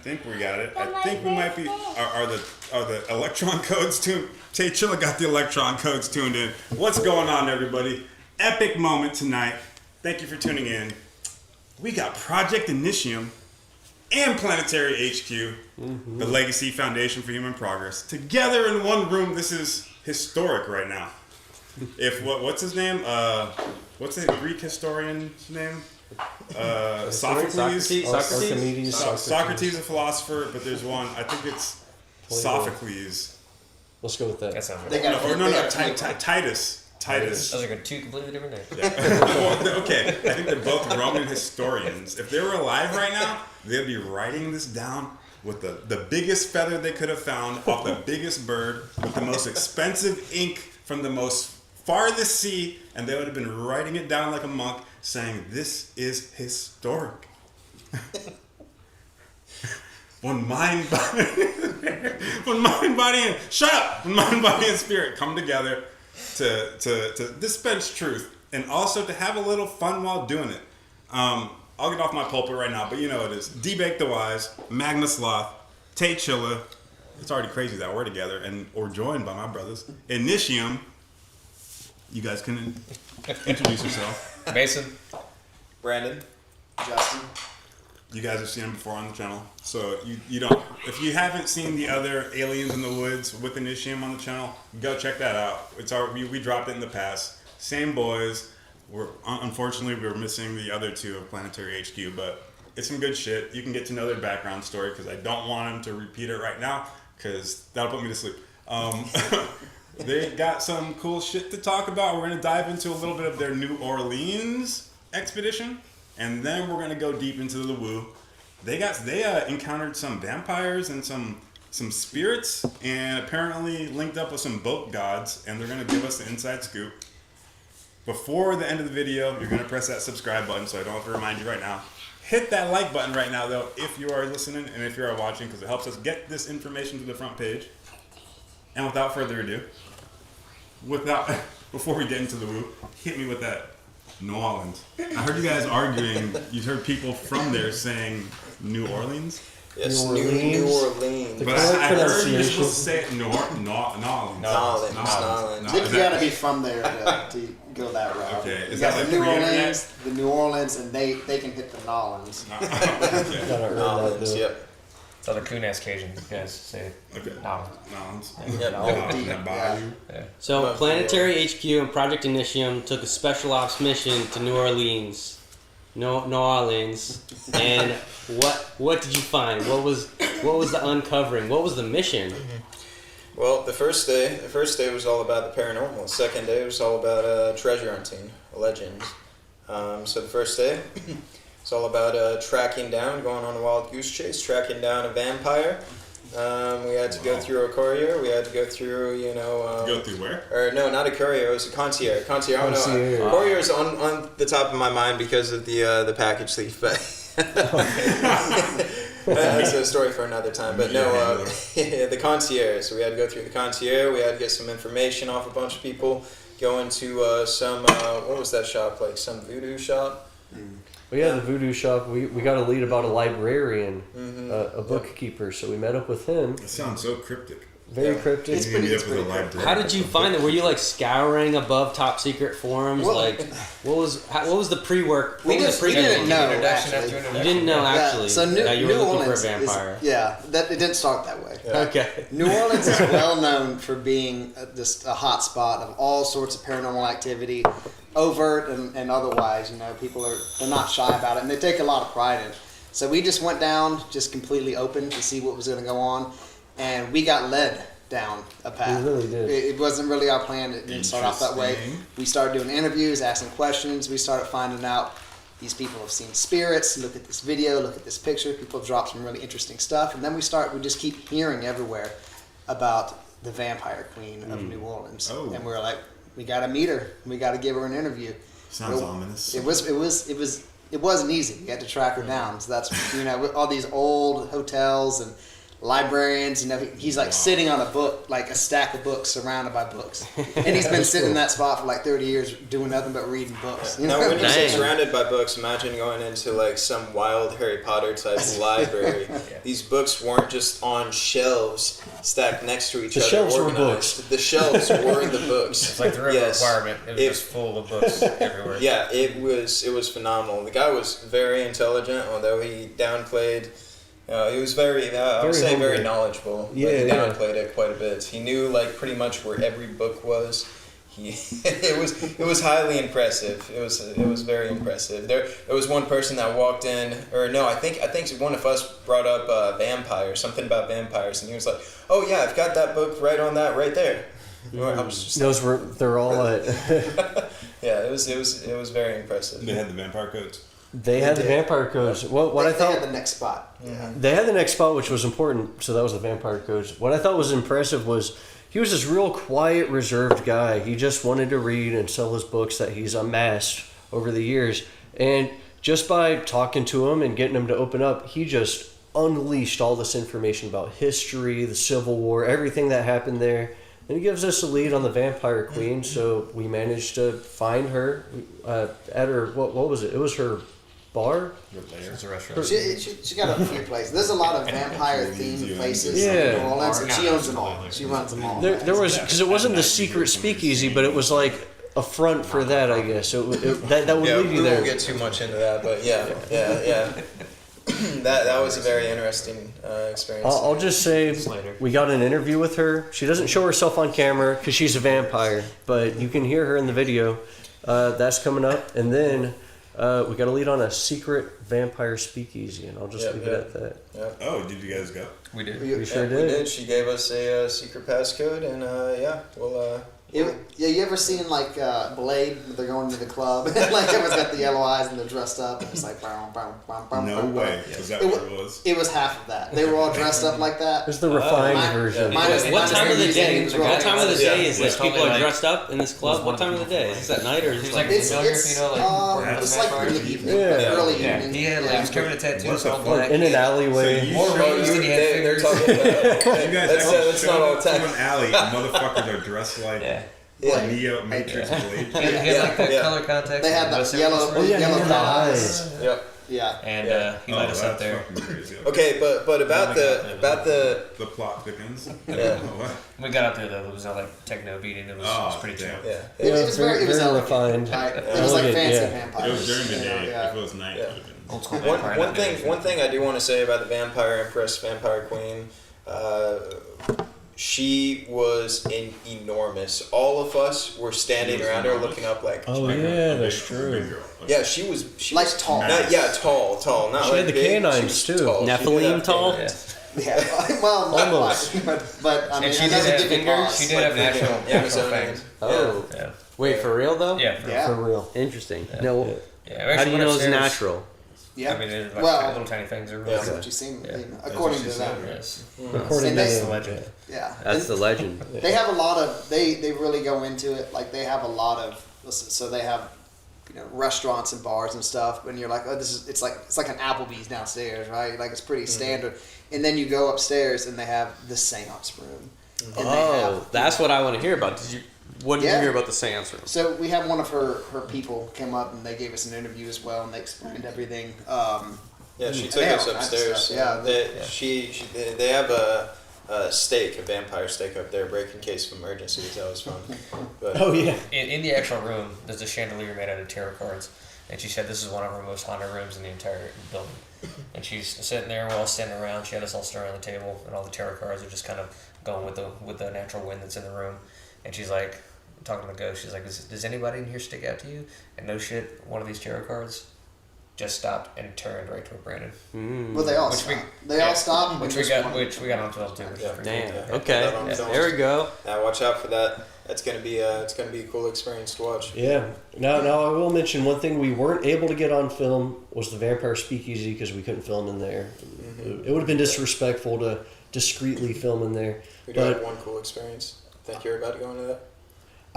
think we got it. I think we might be. Are the electron codes tuned? Tay Chilla got the electron codes tuned in. What's going on, everybody? Epic moment tonight. Thank you for tuning in. We got Project Initium and Planetary HQ, the Legacy Foundation for Human Progress, together in one room. This is historic right now. What's his name? What's the Greek historian's name? Sophocles. Socrates, a philosopher, but there's one. I think it's Sophocles. Let's go with that. That sounds right. Titus. Those are two completely different names. Yeah. Okay, I think they're both Roman historians. If they were alive right now, they'd be writing this down with the biggest feather they could have found off the biggest bird, with the most expensive ink from the most farthest sea, and they would have been writing it down like a monk, saying, "This is historic." When mind, body, and shut up! When mind, body, and spirit come together to dispense truth, and also to have a little fun while doing it. I'll get off my pulpit right now, but you know it is. D-Bake the Wise, Magnus Sloth, Tay Chilla. It's already crazy that we're together, and we're joined by my brothers. Initium. You guys can introduce yourself. Mason. Brandon. Justin. You guys have seen them before on the channel, so you don't. If you haven't seen the other Aliens in the Woods with Initium on the channel, go check that out. We dropped it in the past. Same boys. Unfortunately we were missing the other two of Planetary HQ, but it's some good shit. You can get to know their background story because I don't want them to repeat it right now because that'll put me to sleep. They got some cool shit to talk about. We're gonna dive into a little bit of their New Orleans expedition. And then we're gonna go deep into the woo. They encountered some vampires and some spirits, and apparently linked up with some boat gods. And they're gonna give us the inside scoop. Before the end of the video, you're gonna press that subscribe button, so I don't have to remind you right now. Hit that like button right now, though, if you are listening and if you are watching, because it helps us get this information to the front page. And without further ado, before we get into the woo, hit me with that. New Orleans. I heard you guys arguing. You heard people from there saying New Orleans. Yes, New Orleans. But I heard you're supposed to say it Nolans. You gotta be from there to go that route. Okay, is that like the New Orleans, and they can hit the Nolans. Nolans, yep. It's other coon-ass Cajun guys say. Okay. Nolans. Yeah. So Planetary HQ and Project Initium took a special ops mission to New Orleans. New Orleans. And what did you find? What was the uncovering? What was the mission? Well, the first day was all about the paranormal. The second day was all about treasure hunting, legends. So the first day, it's all about tracking down, going on a wild goose chase, tracking down a vampire. We had to go through a courier. We had to go through, go through where? Or no, not a courier. It was a concierge. Courier is on the top of my mind because of the package thief, but that's a story for another time. But no, the concierge. So we had to go through the concierge. We had to get some information off a bunch of people. Go into some what was that shop like? Some voodoo shop. Well, yeah, the voodoo shop. We got a lead about a librarian, a bookkeeper. So we met up with him. That sounds so cryptic. Very cryptic. It's pretty cryptic. How did you find it? Were you like scouring above top secret forums? Well, what was the pre-work? We didn't know. Actually. You didn't know actually. So you were New looking Orleans for a vampire. it didn't start that way. Yeah. Okay. New Orleans is well known for being just a hot spot of all sorts of paranormal activity, overt and otherwise. People they're not shy about it, and they take a lot of pride in it. So we just went down, just completely open to see what was going to go on, and we got led down a path. We really did. It wasn't really our plan. It didn't start off that way. We started doing interviews, asking questions. We started finding out these people have seen spirits. Look at this video. Look at this picture. People have dropped some really interesting stuff, and then we just keep hearing everywhere about the vampire queen of New Orleans, and we're like, we got to meet her. We got to give her an interview. Sounds ominous. It wasn't easy. We had to track her down. So that's all these old hotels and librarians, he's like sitting on a book, like a stack of books, surrounded by books, and he's been sitting in that spot for like 30 years doing nothing but reading books. Now, when you say surrounded by books, imagine going into like some wild Harry Potter type library. These books weren't just on shelves stacked next to each other. The shelves organized. were books. The shelves were the books. It's like the room requirement. It was just full of books everywhere. Yeah, it was phenomenal. The guy was very intelligent, although he downplayed. He was very knowledgeable. Yeah, But he downplayed it quite a bit. He knew like pretty much where every book was. It was highly impressive. It was very impressive. There was one person that walked in, or no, I think one of us brought up vampires, something about vampires, and he was like, "Oh yeah, I've got that book right on that right there." I was just they're all yeah, it was very impressive. They had the vampire codes. They had the vampire codes. What I thought they had the next spot. Yeah. they had the next spot, which was important. So that was the vampire codes. What I thought was impressive was he was this real quiet, reserved guy. He just wanted to read and sell his books that he's amassed over the years. And just by talking to him and getting him to open up, he just unleashed all this information about history, the Civil War, everything that happened there. And he gives us a lead on the Vampire Queen, so we managed to find her at her, what was it? It was her bar? It's a restaurant. She got a few places. There's a lot of vampire-themed places in New Orleans, and she owns them all. She runs them all. There was, because it wasn't the secret speakeasy, but it was like a front for that, I guess. So that would lead you we there. won't get too much into that, but yeah. that was a very interesting experience. I'll just say we got an interview with her. She doesn't show herself on camera because she's a vampire, but you can hear her in the video. That's coming up. And then we got a lead on a secret vampire speakeasy, and I'll just leave it at that. Yeah. Oh, did you guys go? We did. We sure We did. did. She gave us a secret passcode, and we'll. You ever seen like Blade? They're going to the club, and like everyone's got the yellow eyes and they're dressed up, and it's like No way. Was that what it was? It was half of that. They were all dressed up like that. It's the refined version. What time of the day? What time of the day is this? Yeah. People are dressed up in this club. What time of the day? Is this at night or is He it was like like? familiar, if you know, like It's like in the evening, Yeah. early yeah. evening. He had like he was covered in tattoos, all fuck? black. In an alleyway. So you More showed- rings than he had They're fingers. talking about. You guys That's actually not all showed up to tech. an alley and motherfuckers are dressed like Neo Matrix Blade. He had like the Yeah. color contacts. They had and the yellow, Oh, yeah, yellow he had the eyes. eyes. Yep. Yeah. And he let us up that's there. fucking crazy. Okay, but about the The plot thickens. Yeah. What? We got up there though. It was all like techno beat and it was pretty chill. damn. yeah. It was very refined. elegant. Right? It was like Elegant, fancy yeah. vampires. It was during the day. Yeah. If it was night, Yeah. it would have been. Old school One vampire. one thing I do want to say about the Vampire Empress, Vampire Queen, she was enormous. All of us were standing around her, looking up like. Oh, yeah, that's true. Big girl. Yeah, she was Like was tall. tall, not She like had the big, canines, she was too. tall. She did Nephilim have tall? canines. Yeah. Well, not Almost. quite, but I mean, And she it did has a have different fingers. cause. She did have natural Amazonian. fangs. Oh, Yeah. wait, for real though? Yeah. Yeah. For real. Interesting. Yeah. No, Yeah. how do you know it's natural? Yeah. I mean, there's like Well, little tiny things. Are really Yeah. That's what you seem, Yeah. according to That's them. what she said. Yes. According And to they- That's the them. legend. Yeah. That's And the legend. they have a lot of they really go into it. Like they have a lot of so they have restaurants and bars and stuff. And you're like, oh, it's like an Applebee's downstairs, right? Like it's pretty standard. And then you go upstairs and they have the seance room. And they Oh, have, that's what I want to hear about. What did you Yeah. hear about the seance room? So we had one of her people come up and they gave us an interview as well and they explained everything. Yeah, she They took have us all kinds of upstairs. stuff, yeah. They have a steak, a vampire steak up there, break in case of emergencies. That was fun. But, Oh, yeah. In the actual room, there's a chandelier made out of tarot cards, and she said this is one of her most haunted rooms in the entire building. And she's sitting there, we're all standing around. She had us all sitting around the table, and all the tarot cards are just kind of going with the natural wind that's in the room. And she's like, talking to the ghost, she's like, does anybody in here stick out to you? And no shit, one of these tarot cards just stopped and turned right toward Brandon. Well, they all Which we- stopped. They all stopped. Which and we just got, one- which we got on film too. Which Yeah. is pretty Damn. cool. Yeah. Okay. Put that on film. There we go. Now watch out for that. It's gonna be a cool experience to watch. Yeah. Now I will mention one thing we weren't able to get on film was the Vampire Speakeasy because we couldn't film in there. It would have been disrespectful to discreetly film in there. We do have But one cool experience. Think you're about to go into that?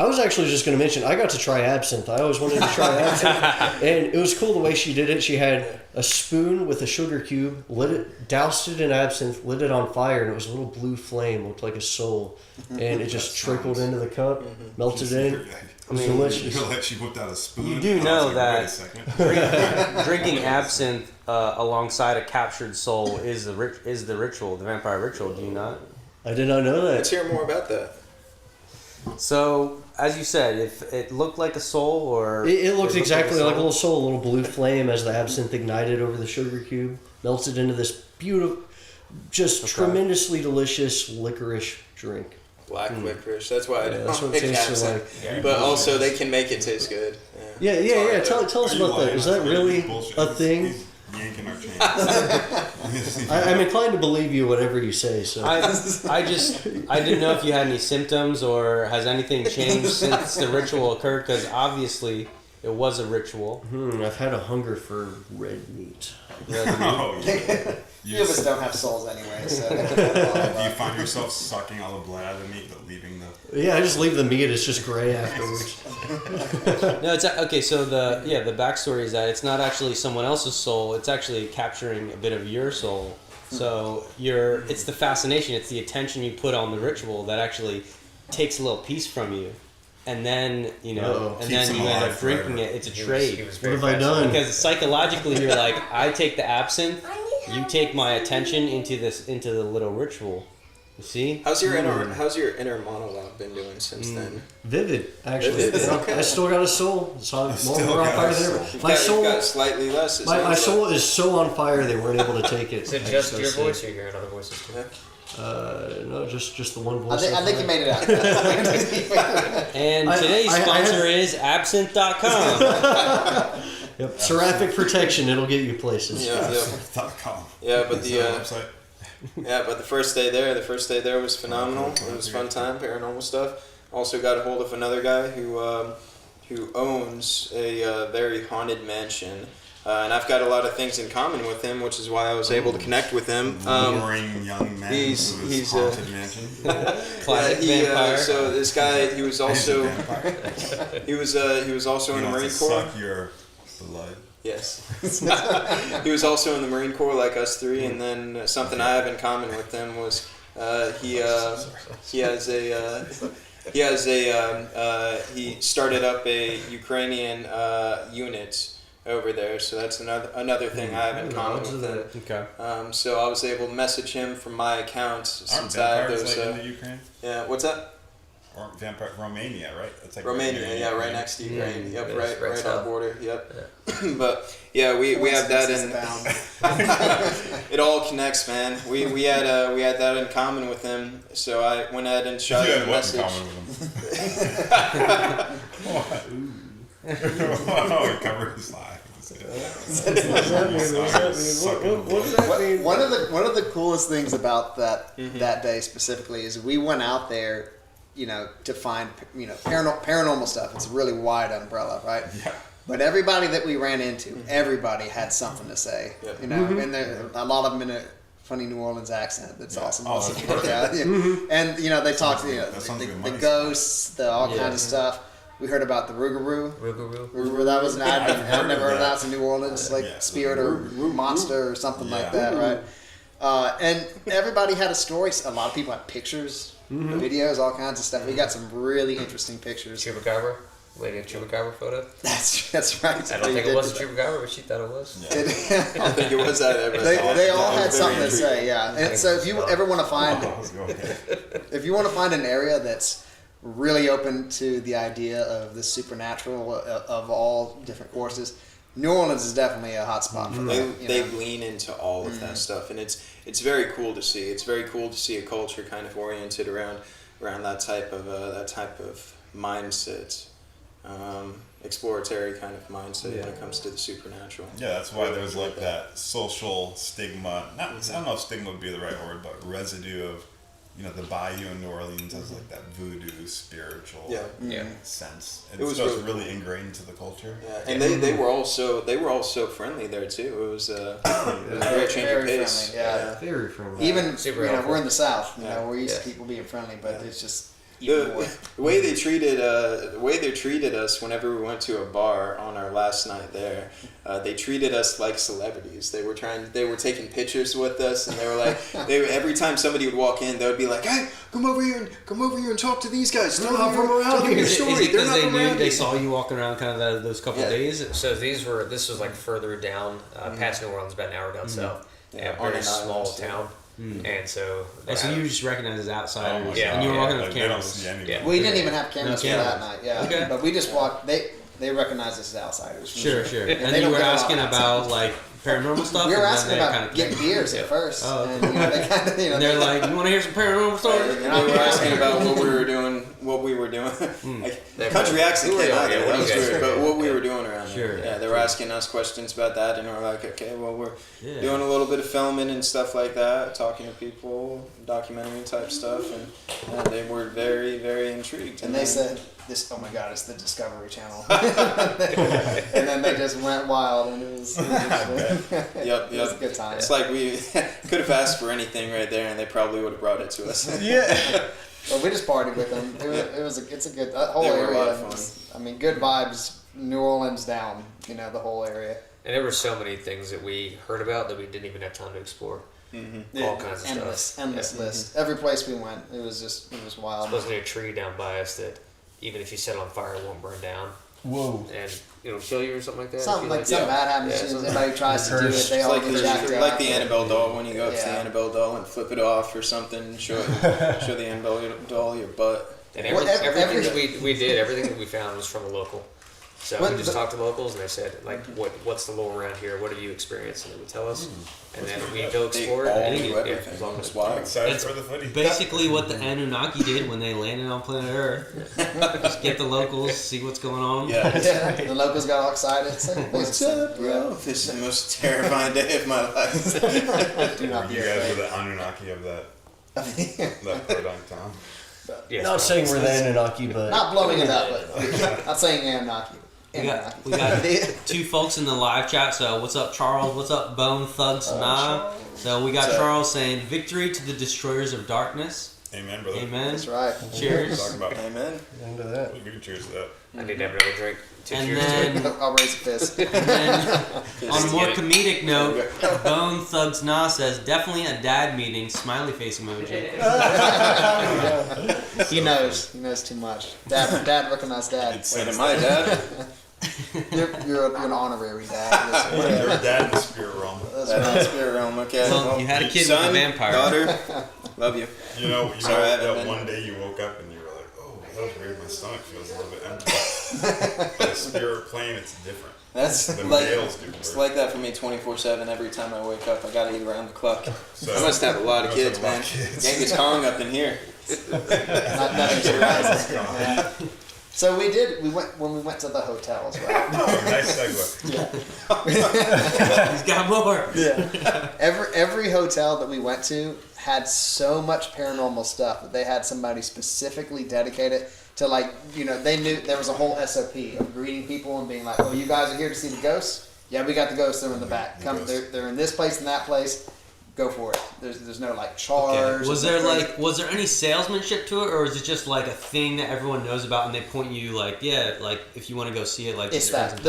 I was actually just going to mention, I got to try absinthe. I always wanted to try absinthe. And it was cool the way she did it. She had a spoon with a sugar cube, doused it in absinthe, lit it on fire, and it was a little blue flame, looked like a soul. And it just trickled into the cup, melted in. It was delicious. You're like, she whipped out a spoon. You do know Wait a that second. drinking absinthe alongside a captured soul is the ritual, the vampire ritual. Do you not? I did not know that. Let's hear more about that. So, as you said, if it looked like a soul, or It looked exactly like a little soul, a little blue flame as the absinthe ignited over the sugar cube, melted into this beautiful, just tremendously delicious licorice drink. Black licorice. That's why I don't That's what it make tastes absinthe. like. But also, they can make it taste good. Yeah. Tell us about that. Is that really a thing? He's yanking our chain. I'm inclined to believe you whatever you say. So I didn't know if you had any symptoms or has anything changed since the ritual occurred, because obviously it was a ritual. I've had a hunger for red meat. Oh, yeah. Few of us don't have souls anyway, so. Do you find yourself sucking all the blood out of the meat but leaving the... Yeah, I just leave the meat. It's just gray afterwards. No, it's okay. So the backstory is that it's not actually someone else's soul. It's actually capturing a bit of your soul. So it's the fascination. It's the attention you put on the ritual that actually takes a little piece from you, and then you Keeps them end up alive drinking forever. it. It's a trade. What have I done? Because psychologically, you're like, I take the absinthe, you take my attention into the little ritual. You see? How's your inner monologue been doing since then? Vivid, actually. Vivid? Yeah, Okay. I still got a soul. It's on, more on got fire a than ever. soul. My soul, You've got slightly less. It my sounds soul is so on fire they weren't able to take it. Is it just your voice, or you're hearing other voices too? No, just the one I voice. think you made it out. And today's sponsor is absinthe.com. Yep, Seraphic Protection. It'll get you places. .com. Yeah, but That's the our website. but the first day there was phenomenal. It was a fun time, paranormal stuff. Also got a hold of another guy who owns a very haunted mansion. And I've got a lot of things in common with him, which is why I was able to connect with him. Luring young man he's- to his he's, haunted mansion. Classic vampire. So this guy, he was also Vampire. he was also in He the wants Marine to Corps. suck your blood. Yes. He was also in the Marine Corps like us three, and then something I have in common with him was he started up a Ukrainian unit over there, so that's another thing I have in common with him. Okay. So I was able to message him from my account Aren't since I have vampires those. like in the Ukraine? Yeah, what's that? Or vampire Romania, right? That's like Romania, near yeah, right Ukraine. next to Ukraine. Yep, Yes, right right on south. the border. Yep. But yeah, we have that in. It all connects, man. We had that in common with him, so I went ahead and shot You him had a what in message. common with him? Oh, he covered his eye. What does that mean? One of the coolest things about that day specifically is we went out there, to find paranormal stuff. It's a really wide umbrella, right? Yeah. But everybody that we ran into, everybody had something to say. Yep. And there a lot of them in a funny New Orleans accent. That's awesome. Oh, that's Yeah. And they talked, That sounds like a the money ghosts, all kinds of stuff. We heard about the Rougarou. Rougarou. That was I've heard never of heard of that. that. It's in New Orleans, like Yeah. spirit or monster or something like Yeah. that, right? And everybody had a story. A lot of people had pictures, videos, all kinds of stuff. We got some really interesting pictures. Chupacabra. Lady of Chupacabra photo. That's right. I don't think it was a Chupacabra, but she thought it was. I don't think it was that ever. They all had That was something very to say, yeah. And so if you ever want to find, if you want to find an area that's really open to the idea of the supernatural of all different courses, New Orleans is definitely a hot spot for that. They lean into all of that stuff, and it's very cool to see. It's very cool to see a culture kind of oriented around that type of mindset, exploratory kind of mindset when it comes to the supernatural. Yeah, that's why there's like that social stigma. I don't know if stigma would be the right word, but residue of, the bayou in New Orleans has like that voodoo spiritual sense. And It was really ingrained into the culture. Yeah, and they were all so friendly there too. It was a great change of pace. Friendly, yeah. Very friendly. Even Super we're helpful. in the South. Yeah. We're used to Yeah. people being friendly, but it's just The way they treated us whenever we went to a bar on our last night there, they treated us like celebrities. They were taking pictures with us, and they were like, every time somebody would walk in, they would be like, "Hey, come over here and talk to these guys. Tell them your story." Is it They're because not they from knew around they here." saw you walking around kind of those couple days? So this was like further down, past New Orleans, about an hour down south. Yeah, a on very an small island, town. And so So you just recognize as outsiders, Yeah. and you were walking with Like, they don't cameras. see anyone. Yeah. We didn't even have cameras No for that cameras. night. Yeah, Okay. but we just walked. They recognized us as outsiders. for Sure. And And they then you don't were get a lot asking of about like paranormal stuff. We were and then asking they about kinda getting beers at first, Oh, okay. and they kind of, And they're like, "You want to hear some paranormal stories?" They were asking about what we were doing. Like, country accent came out there. That was weird. But what we were doing around Sure. there. Yeah, they were asking us questions about that, and we were like, okay, well, we're doing a little bit of filming and stuff like that, talking to people, documentary type stuff, and they were very, very intrigued. And they said, "This, oh my God, it's the Discovery Channel." And then they just went wild, and it was Yep. it was a good time. It's like we could have asked for anything right there, and they probably would have brought it to us. But we just partied with them. It's a good, that whole They were a area. lot of fun. I mean, good vibes, New Orleans down, the whole area. And there were so many things that we heard about that we didn't even have time to explore. All kinds of Endless stuff. list. Every place we went, it was wild. Supposedly a tree down by us that even if you set it on fire, it won't burn down. Whoa. And kill you or something like that. Something if you something bad happens. Yeah. Anybody tries to do it, they It's all like get jacked the, up. like the Annabelle doll when you go up to the Yeah. Annabelle doll and flip it off or something. Show the Annabelle doll your butt. And Well, everything that we did, everything that we found was from a local. So What we just the- talked to locals, and they said, like, what's the lore around here? What have you experienced? And they would tell us, and then we go They explore it. all And knew it everything. was all It's good. I'm wild. excited It's for the footy. Basically, what the Anunnaki did when they landed on planet Earth. Just get the locals, see what's going on. Yeah. Yeah, the locals got all excited. It's like, What's up, bro? This is the most terrifying day of my life. Do not be You guys were afraid. the Anunnaki of that podunk town. Yes, Not saying we're the Anunnaki, but Not blowing it up, but not saying Anunnaki. We got two folks in the live chat. So what's up, Charles? What's up, Bone Thugs Nah? So we got What's up? Charles saying, "Victory to the destroyers of darkness." Amen, brother. Amen. That's right. Cheers. Talking about Amen. into that. we can cheers to that. I need to have another drink. Two And cheers to it. then, I'll raise a fist. and then on a more Get it. comedic note, Bone Thugs Nah says, "Definitely a dad meeting." Smiley face emoji. He knows. He knows too much. Dad recognized Dad. It's Wait, am I dad? You're an honorary dad. You're a dad in the spirit realm. That's That's right. in spirit realm, okay. So Well, you had a kid with son, a vampire. Daughter, love you. You know Sorry, I haven't that been- one day you woke up and you were like, oh, that was weird. My stomach feels a little bit empty. But the spirit plane, it's different. That's The like males do it's work. like that for me 24/7. Every time I wake up, I gotta eat around the clock. So, I must have a lot of you kids, must have a lot man. of kids. Genghis Kong up in here. Nothing surprising. Yeah. So we went when we went to the hotels, right? Oh, nice segue. He's got more. Yeah. Every hotel that we went to had so much paranormal stuff that they had somebody specifically dedicated to, like, they knew there was a whole SOP of greeting people and being like, "Oh, you guys are here to see the ghosts? Yeah, we got the ghosts. They're in the back. Come, they're in this place and that place. Go for it. There's no like charge." Was there any salesmanship to it, or is it just like a thing that everyone knows about and they point you like, yeah, like if you want to go see it, like It's these that. kinds of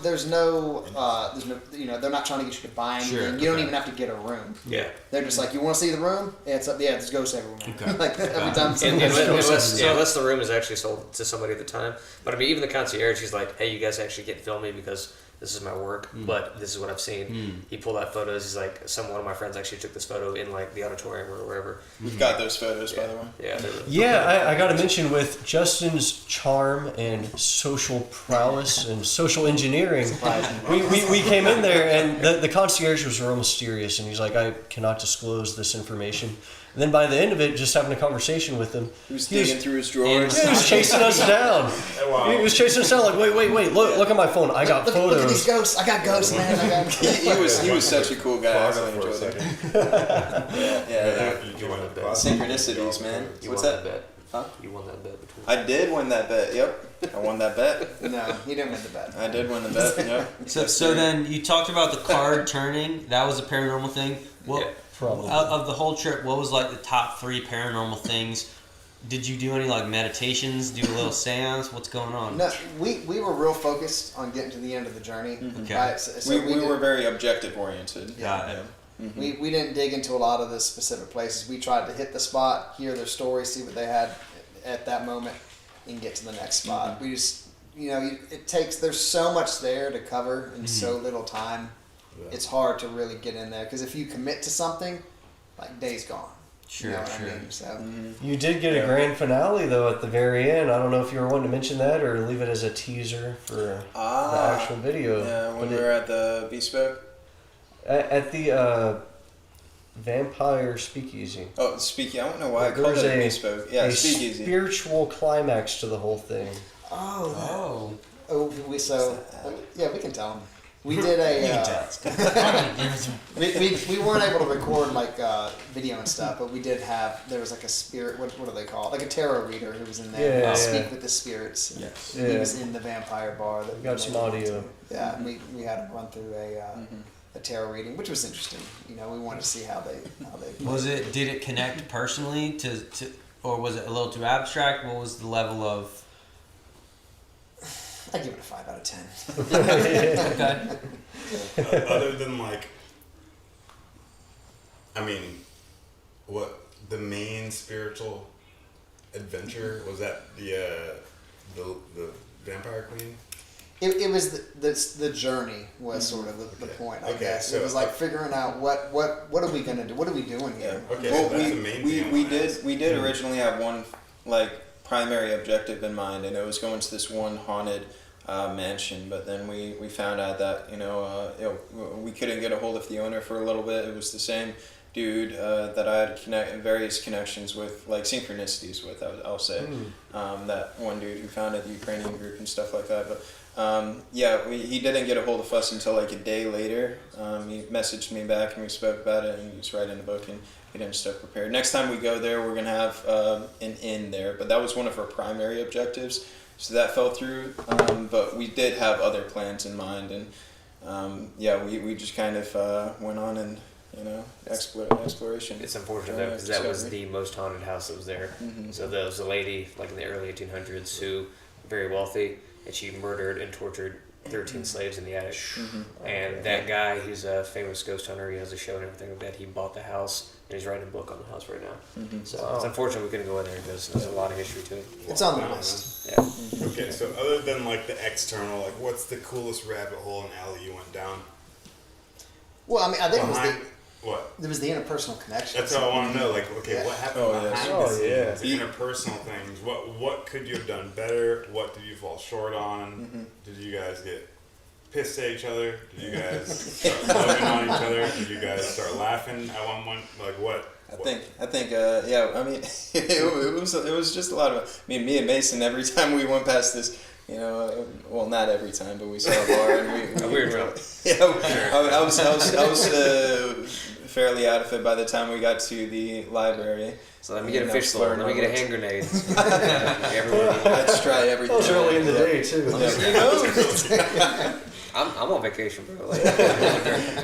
There's things? no, they're not trying to get you to buy anything. Sure, You don't okay. even have to get a room. Yeah. They're just like, "You want to see the room? Yeah, it's up. Yeah, there's ghosts everywhere." Okay. Like every time. Unless the room is actually sold to somebody at the time. But I mean, even the concierge, he's like, "Hey, you guys actually get to film me because this is my work, but this is what I've seen." He pulled out photos. He's like, one of my friends actually took this photo in like the auditorium or wherever. We've got those photos, by the way. Yeah. Yeah, I got to mention with Justin's charm and social prowess and social engineering, we came in there and the concierge was real mysterious and he's like, "I cannot disclose this information." And then by the end of it, just having a conversation with him, He was digging through his drawers. he was chasing us down. Wow. He was chasing us down like, wait, look at my phone. I got Look at these photos. ghosts. I got ghosts, man. I got. He was such a cool guy. I really For a enjoyed it. second. Yeah. You won that bet. Synchronicities, man. You What's won that? that bet. Huh? You won that bet between. I did win that bet. Yep. I won that bet. No, he didn't win the bet. I did win the bet. Yep. So then you talked about the card turning. That was a paranormal thing. What Yeah. Probably. out of the whole trip? What was like the top 3 paranormal things Did you do any like meditations? Do a little seance? What's going on? No, we were real focused on getting to the end of the journey. Okay. So we were very objective oriented. Got it. We didn't dig into a lot of the specific places. We tried to hit the spot, hear their story, see what they had at that moment, and get to the next spot. We just, there's so much there to cover in so little time. Yeah. It's hard to really get in there because if you commit to something, like day's gone. Sure, You know what sure. I mean? So You did get a grand finale though at the very end. I don't know if you were wanting to mention that or leave it as a teaser for the actual video. Yeah, when But we were at the Bespoke. at the Vampire Speakeasy. Oh, Speakeasy. I don't know why I There called was it a- Bespoke. Yeah, a Speakeasy. spiritual climax to the whole thing. Oh. we can tell them. We did a. we weren't able to record like video and stuff, but we did have. There was like a spirit. What do they call it? Like a tarot reader who was in there. Yeah, Speak yeah. with the spirits. Yes. He was in the vampire bar. That We got some audio. Yeah, and we had him run through a tarot reading, which was interesting. We wanted to see how they. Did it connect personally to or was it a little too abstract? What was the level of? I give it a 5 out of 10. Okay. Other than what the main spiritual adventure was that the Vampire Queen? It was the journey was sort of the point. I guess so it was like figuring out what are we gonna do? What are we doing here? Okay, Well, so that's the main thing. we did originally have one primary objective in mind, and it was going to this one haunted mansion. But then we found out that we couldn't get a hold of the owner for a little bit. It was the same dude that I had various connections with, like synchronicities with. I'll say that one dude who founded the Ukrainian group and stuff like that. But he didn't get a hold of us until like a day later. He messaged me back and we spoke about it, and he was writing the book and getting stuff prepared. Next time we go there, we're gonna have an inn there, but that was one of our primary objectives, so that fell through. But we did have other plans in mind, and we just kind of went on and exploration. It's unfortunate though, because that was the most haunted house that was there. So there was a lady like in the early 1800s who very wealthy, and she murdered and tortured 13 slaves in the attic. And that guy, he's a famous ghost hunter. He has a show and everything like that. He bought the house, and he's writing a book on the house right now. So it's unfortunate we couldn't go in there because there's a lot of history to it. It's on the list. Yeah. Okay, so other than the external, what's the coolest rabbit hole and alley you went down? Well, I think What? it was the interpersonal connection. That's what I want to know. What happened behind the scenes? yeah. Interpersonal things. What could you have done better? What did you fall short on? Did you guys get pissed at each other? Did you guys start loving on each other? Did you guys start laughing at one point? What? I think it was just a lot of me and Mason, every time we went past this, well, not every time, but we saw a bar and we were drunk. I was fairly out of it by the time we got to the library. So let me get a fish bowl. Let me get a hand grenade. Let's try everything. That was early in the day too. I'm on vacation, bro.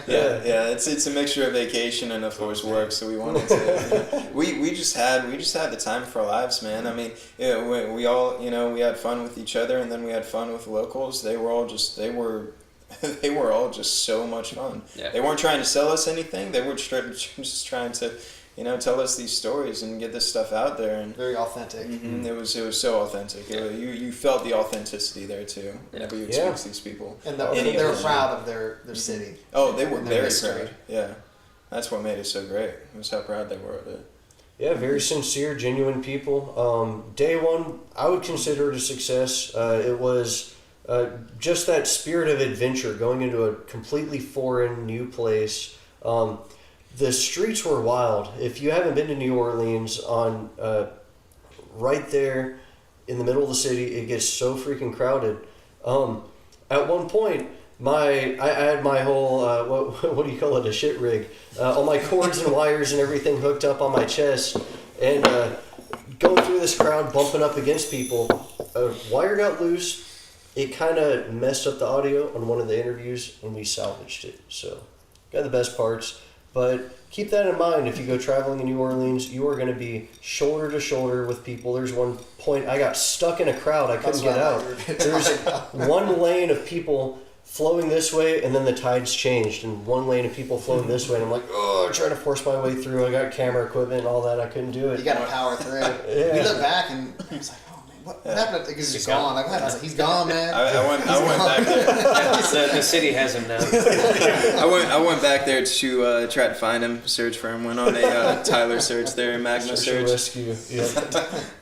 It's a mixture of vacation and of course work. So we wanted to. We just had the time for our lives, man. We all we had fun with each other, and then we had fun with the locals. They were all just so much fun. Yeah. They weren't trying to sell us anything. They were just trying to tell us these stories and get this stuff out there. And Very authentic. it was so authentic. You felt the authenticity there too. Whenever you experience these people. And they were proud of their city. Oh, they were and their very history. proud. Yeah, that's what made it so great. It was how proud they were of it. Yeah, very sincere, genuine people. Day one, I would consider it a success. It was just that spirit of adventure, going into a completely foreign, new place. The streets were wild. If you haven't been to New Orleans, right there in the middle of the city, it gets so freaking crowded. At one point, I had my whole what do you call it, a shit rig, all my cords and wires and everything hooked up on my chest, and going through this crowd, bumping up against people. A wire got loose. It kind of messed up the audio on one of the interviews, and we salvaged it. So got the best parts. But keep that in mind if you go traveling in New Orleans. You are going to be shoulder to shoulder with people. There's one point I got stuck in a crowd. I couldn't get out. There's one lane of people flowing this way, and then the tides changed, and one lane of people flowing this way, and I'm like, oh, trying to force my way through. I got camera equipment and all that. I couldn't do it. You got to power through. Yeah. We look back, and I was like, oh man, what happened? Because he's gone. I was like, he's gone, man. I went back there. The city has him now. I went back there to try to find him, search for him. Went on a Tyler search there, Magma Search and search. rescue. Yeah.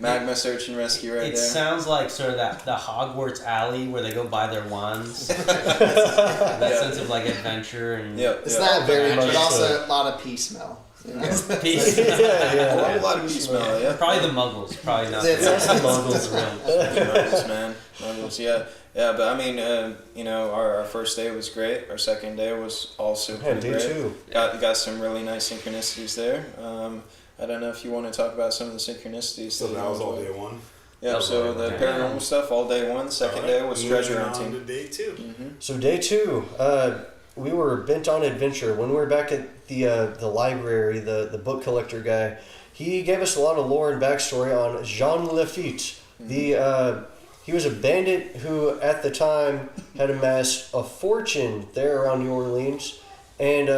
Magma search and rescue right It there. sounds like sort of the Hogwarts alley where they go buy their wands. That sense of like adventure and It's that very but much also so. a lot of pea smell. You know? peace. A lot of pea smell, yeah. Probably the Muggles. Probably not. That's the the Muggles. Muggles, man. Muggles, yeah. Yeah, but I mean, our first day was great. Our second day was also pretty day great. 2. Got some really nice synchronicities there. I don't know if you want to talk about some of the synchronicities. So that was all day 1. Yeah, so the paranormal stuff all day 1. The second day was treasure hunting. To day 2. So day 2, we were bent on adventure. When we were back at the library, the book collector guy, he gave us a lot of lore and backstory on Jean Lafitte. He was a bandit who, at the time, had amassed a fortune there around New Orleans, and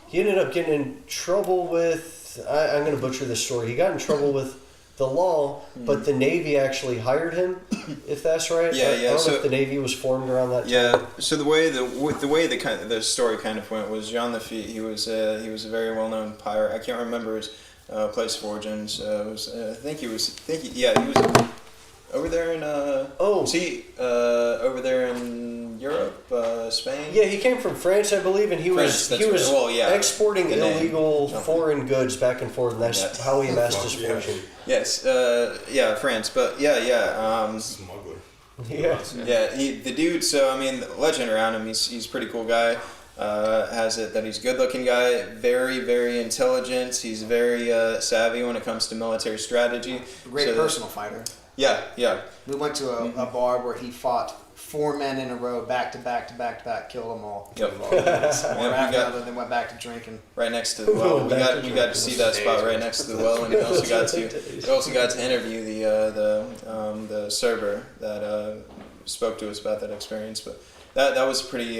he ended up getting in trouble with. I'm going to butcher this story. He got in trouble with the law, but the Navy actually hired him, if that's right. Yeah, I don't know if the Navy was formed around that time. Yeah. So the way the story kind of went was Jean Lafitte. He was a very well known pirate. I can't remember his place of origins. He was over there in over there in Europe, Spain. Yeah, he came from France, I believe, and he was exporting illegal foreign goods back and forth, and that's how he amassed his fortune. Yes, France, but Smuggler. Yeah. The dude. So I mean, the legend around him. He's a pretty cool guy. Has it that he's a good-looking guy, very, very intelligent. He's very savvy when it comes to military strategy. Great personal fighter. Yeah. We went to a bar where he fought 4 men in a row, back to back, killed them all. Yep. Then went back to drinking. Right next to the well. We got to see that spot right next to the well, and we also got to interview the server that spoke to us about that experience. But that was pretty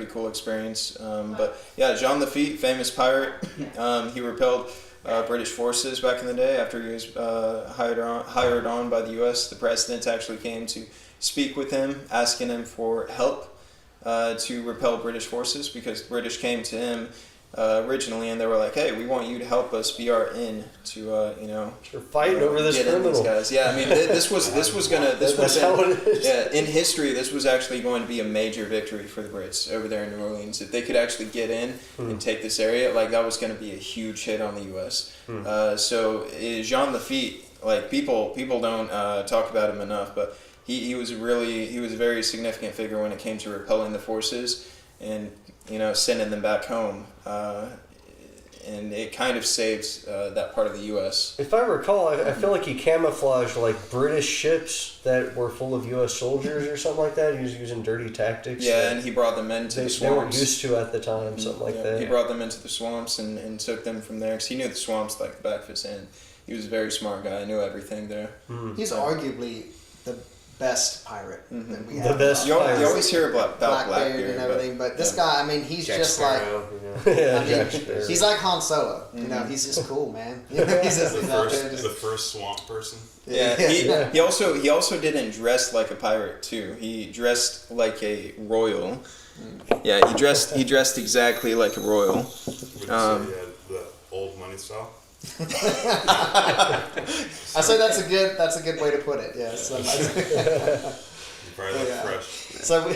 cool experience. But yeah, Jean Lafitte, famous pirate. He repelled British forces back in the day after he was hired on by the U.S. The president actually came to speak with him, asking him for help to repel British forces, because the British came to him originally and they were like, "Hey, we want you to help us be our in to You're fighting over this criminal." These guys. Yeah, I mean, in history, this was actually going to be a major victory for the Brits over there in New Orleans. If they could actually get in and take this area, like, that was going to be a huge hit on the U.S. So Jean Lafitte, like, people don't talk about him enough, but he was a very significant figure when it came to repelling the forces and sending them back home. And it kind of saves that part of the U.S. If I recall, I feel like he camouflaged like British ships that were full of U.S. soldiers or something like that. He was using dirty tactics. Yeah, and he brought them into the swamps. They weren't used to at the time, something like that. He brought them into the swamps and took them from there, because he knew the swamps like the back of his hand. He was a very smart guy. Knew everything there. He's arguably the best pirate that we The have. best You pirate. always hear about Blackbeard and everything, but this guy, I mean, he's Jack just Sparrow, he's like Han Solo. He's just cool, man. He's just The first swamp person. Yeah, he also didn't dress like a pirate too. He dressed like a royal. Yeah, he dressed exactly like a royal. Would you say the old money style? I say that's a good way to put it. Yes. You probably look fresh. So we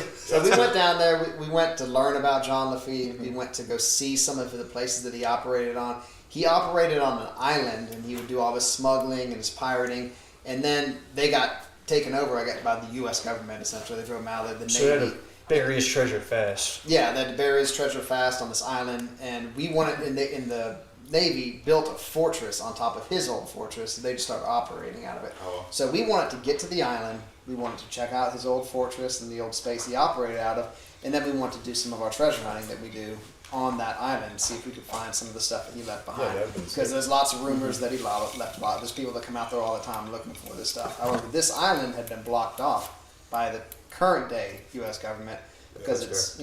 went down there. We went to learn about Jean Lafitte. We went to go see some of the places that he operated on. He operated on an island, and he would do all his smuggling and his pirating. And then they got taken over, I guess, by the U.S. government. Essentially, they threw him out of the Navy. So they had to bury his treasure fast. Yeah, they had to bury his treasure fast on this island, and we wanted in the Navy built a fortress on top of his old fortress, and they just started operating out of it. Oh. So we wanted to get to the island. We wanted to check out his old fortress and the old space he operated out of, and then we wanted to do some of our treasure hunting that we do on that island, see if we could find some of the stuff that he left behind. that'd been Because there's lots of rumors that he left a lot. There's people that come out there all the time looking for this stuff. However, this island had been blocked off by the current day U.S. government because it's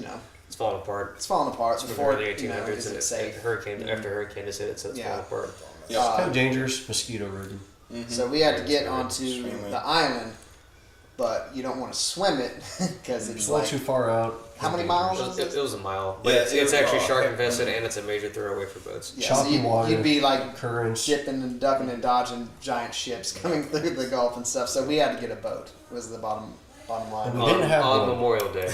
It's falling apart. it's falling apart. So before the is 1800s, it and safe? after hurricane has hit it, so it's Yeah. falling apart. Yeah. Kind of dangerous, mosquito ridden. So we had to get Extremely, onto extremely. the island, but you don't want to swim it because It's it's a little like too far out. how many miles It is was, it? it was a mile, but Yeah, it's it was actually a mile. shark infested and it's a major throwaway for boats. Yeah, so Choppy water. you'd be like Currents. dipping and ducking and dodging giant ships coming through the Gulf and stuff. So we had to get a boat. Was the bottom line. And we didn't have on one. Memorial Day.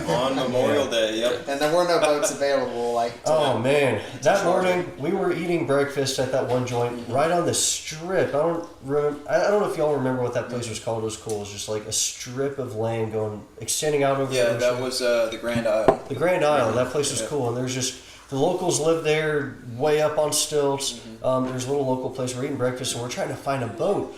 On Memorial Day, yep. And there were no boats available. Like to- Oh man, that morning we were eating breakfast at that one joint right on the strip. I don't know if y'all remember what that place was called. It was cool. It was just like a strip of land extending out over Yeah, the that ocean. was the Grand Isle. The Grand Isle. That place was Yeah. cool, and there's just the locals live there, way up on stilts. There's a little local place. We're eating breakfast, and we're trying to find a boat.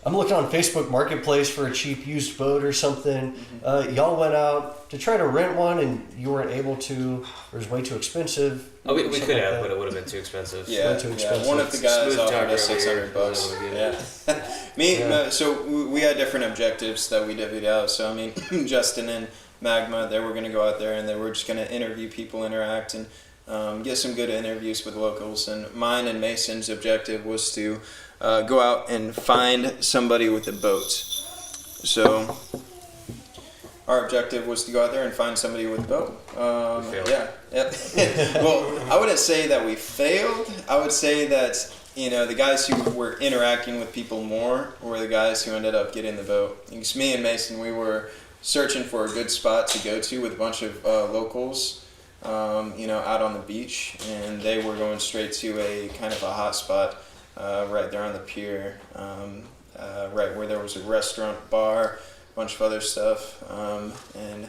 I'm looking on Facebook Marketplace for a cheap used boat or something. Y'all went out to try to rent one, and you weren't able to. It was way too expensive. Oh, we something could like have, that. but it would have been too expensive. Yeah, too yeah. expensive. One of the guys Smooth offered talker us over here. $600. Yeah. Yeah. So we had different objectives that we divvied out. So I mean, Justin and Magma, they were going to go out there and they were just going to interview people, interact, and get some good interviews with locals. And mine and Mason's objective was to go out and find somebody with a boat. So our objective was to go out there and find somebody with a boat. failed. Yeah. Yep. Well, I wouldn't say that we failed. I would say that the guys who were interacting with people more were the guys who ended up getting the boat. Because me and Mason, we were searching for a good spot to go to with a bunch of locals, out on the beach, and they were going straight to a kind of a hot spot right there on the pier, right where there was a restaurant, bar, a bunch of other stuff, and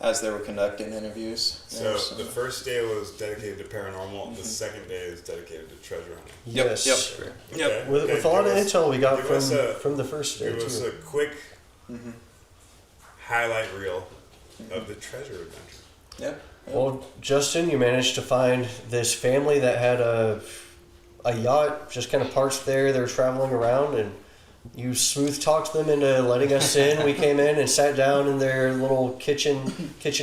as they were conducting interviews. So the first day was dedicated to paranormal. The second day is dedicated to treasure hunting. Yes. Yep. Yep. Okay, With okay, a lot of give us- intel we got give us from the first day Give us too. a quick highlight reel of the treasure adventure. Yep. Well, Justin, you managed to find this family that had a yacht just kind of parked there. They were traveling around, and you smooth talked them into letting us in. We came in and sat down in their little kitchen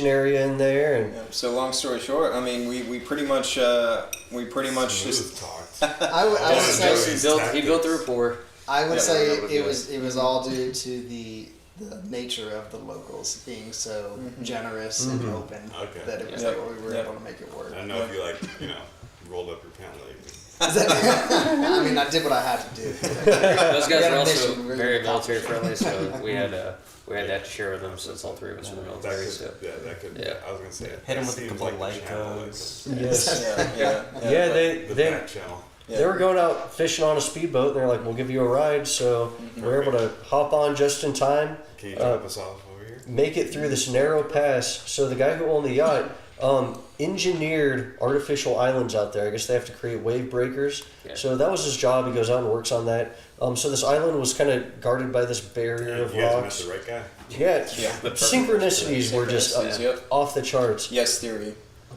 area in there, and Yep. So long story short, I mean, we pretty much just Smooth talked. I would Yeah, say He built the rapport. I would Yeah, say that would be it was all due to the nature of the locals being so generous and open Okay. that it was Yep. like we were Yep. able to make it work. I don't know if you rolled up your pant leg. I mean, I did what I had to do. Those guys We had were a also mission, we were very gonna military accomplish friendly, so we had that to share with them since all three of us were That military. could, So that could. Yeah. I was gonna say. Hit 'em that with a seems couple like of the light channel, codes. yes, yeah. the they back channel. they were going out fishing on a speedboat, and they're like, "We'll give you a ride." So we're able to hop on just in time, Can you drop us off over here? make it through this narrow pass. So the guy who owned the yacht engineered artificial islands out there. I guess they have to create wave breakers. Yeah. So that was his job. He goes out and works on that. So this island was kind of guarded by this barrier of You guys met rocks. the right guy. Yeah, Yeah. the synchronicities were just Synchronicities, yep. off the charts. Yes theory.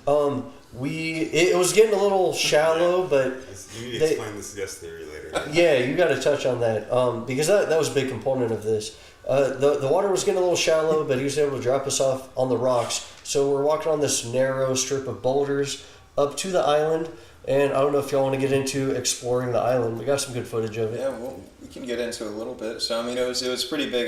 It was getting a little shallow, but You need to They- explain this yes theory later. yeah, you got to touch on that because that was a big component of this. The water was getting a little shallow, but he was able to drop us off on the rocks. So we're walking on this narrow strip of boulders up to the island, and I don't know if y'all want to get into exploring the island. We got some good footage of it. Yeah, well, we can get into it a little bit. So I mean, it was pretty big.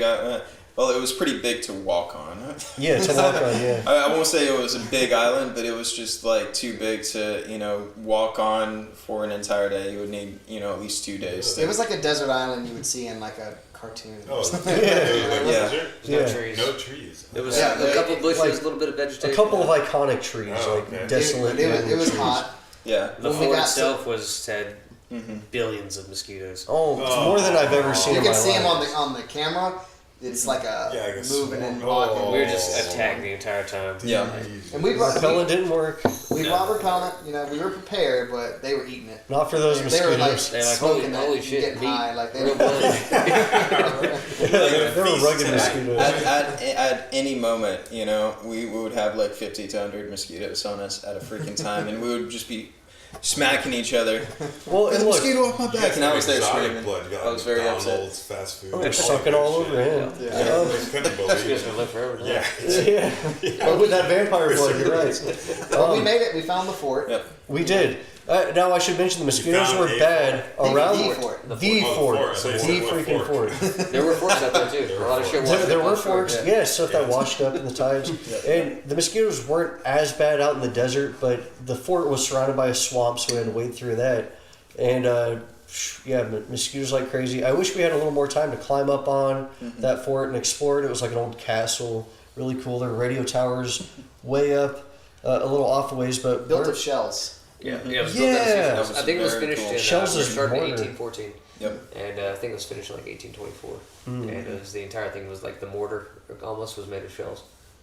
It was pretty big to walk on. Yeah, to walk on. Yeah. I won't say it was a big island, but it was just like too big to walk on for an entire day. You would need at least 2 days. It was like a desert island you would see in like a cartoon. Oh, or something. Yeah. there's no Yeah. trees. No trees. It was Yeah, a couple bushes, like, a little bit of vegetation. A couple of iconic trees, Oh, like okay. desolate. It was trees. hot. Yeah. The When we fort got itself had billions of mosquitoes. Oh, it's more than I've ever seen. You in can my see life. them on the camera. It's like a moving and swarm. walking. We were just attacked the entire time. Yeah. And we brought Repellent didn't work. we brought repellent. You know, we were prepared, but they were eating it. Not for those They were like mosquitoes. They're like, smoking holy it, shit, getting meat. high. Like they Real were. blood. They were rugged mosquitoes. At any moment, you know, we would have like 50 to 100 mosquitoes on us at a freaking time, and we would just be smacking each other. Well, There's and a look, mosquito off my back, and I was there Exotic screaming. blood. You got I was very upset. McDonald's, fast food. they're sucking all over him. They couldn't believe He's it. gonna live forever. Yeah. Yeah. But with that vampire blood, you're right. But we made it. We found the fort. Yep. We did. Now I should mention the mosquitoes found were a bad around The fort. the Oh, fort, fort. So you the said what freaking fort? fort. There were forks out there too. A lot of shit washed There up were on shore, forks, yeah. yeah, stuff that washed up in the tides. And the mosquitoes weren't as bad out in the desert, but the fort was surrounded by a swamp, so we had to wade through that. And yeah, mosquitoes like crazy. I wish we had a little more time to climb up on that fort and explore it. It was like an old castle, really cool. There were radio towers way up, a little off a ways, but Built we're- of shells. Yeah, it was Yeah. built that That season. was I think it was very finished cool. in Shells is started in mortar. 1814. Yep. And I think it was finished in like 1824. And it was, the entire thing was like the mortar almost was made of shells.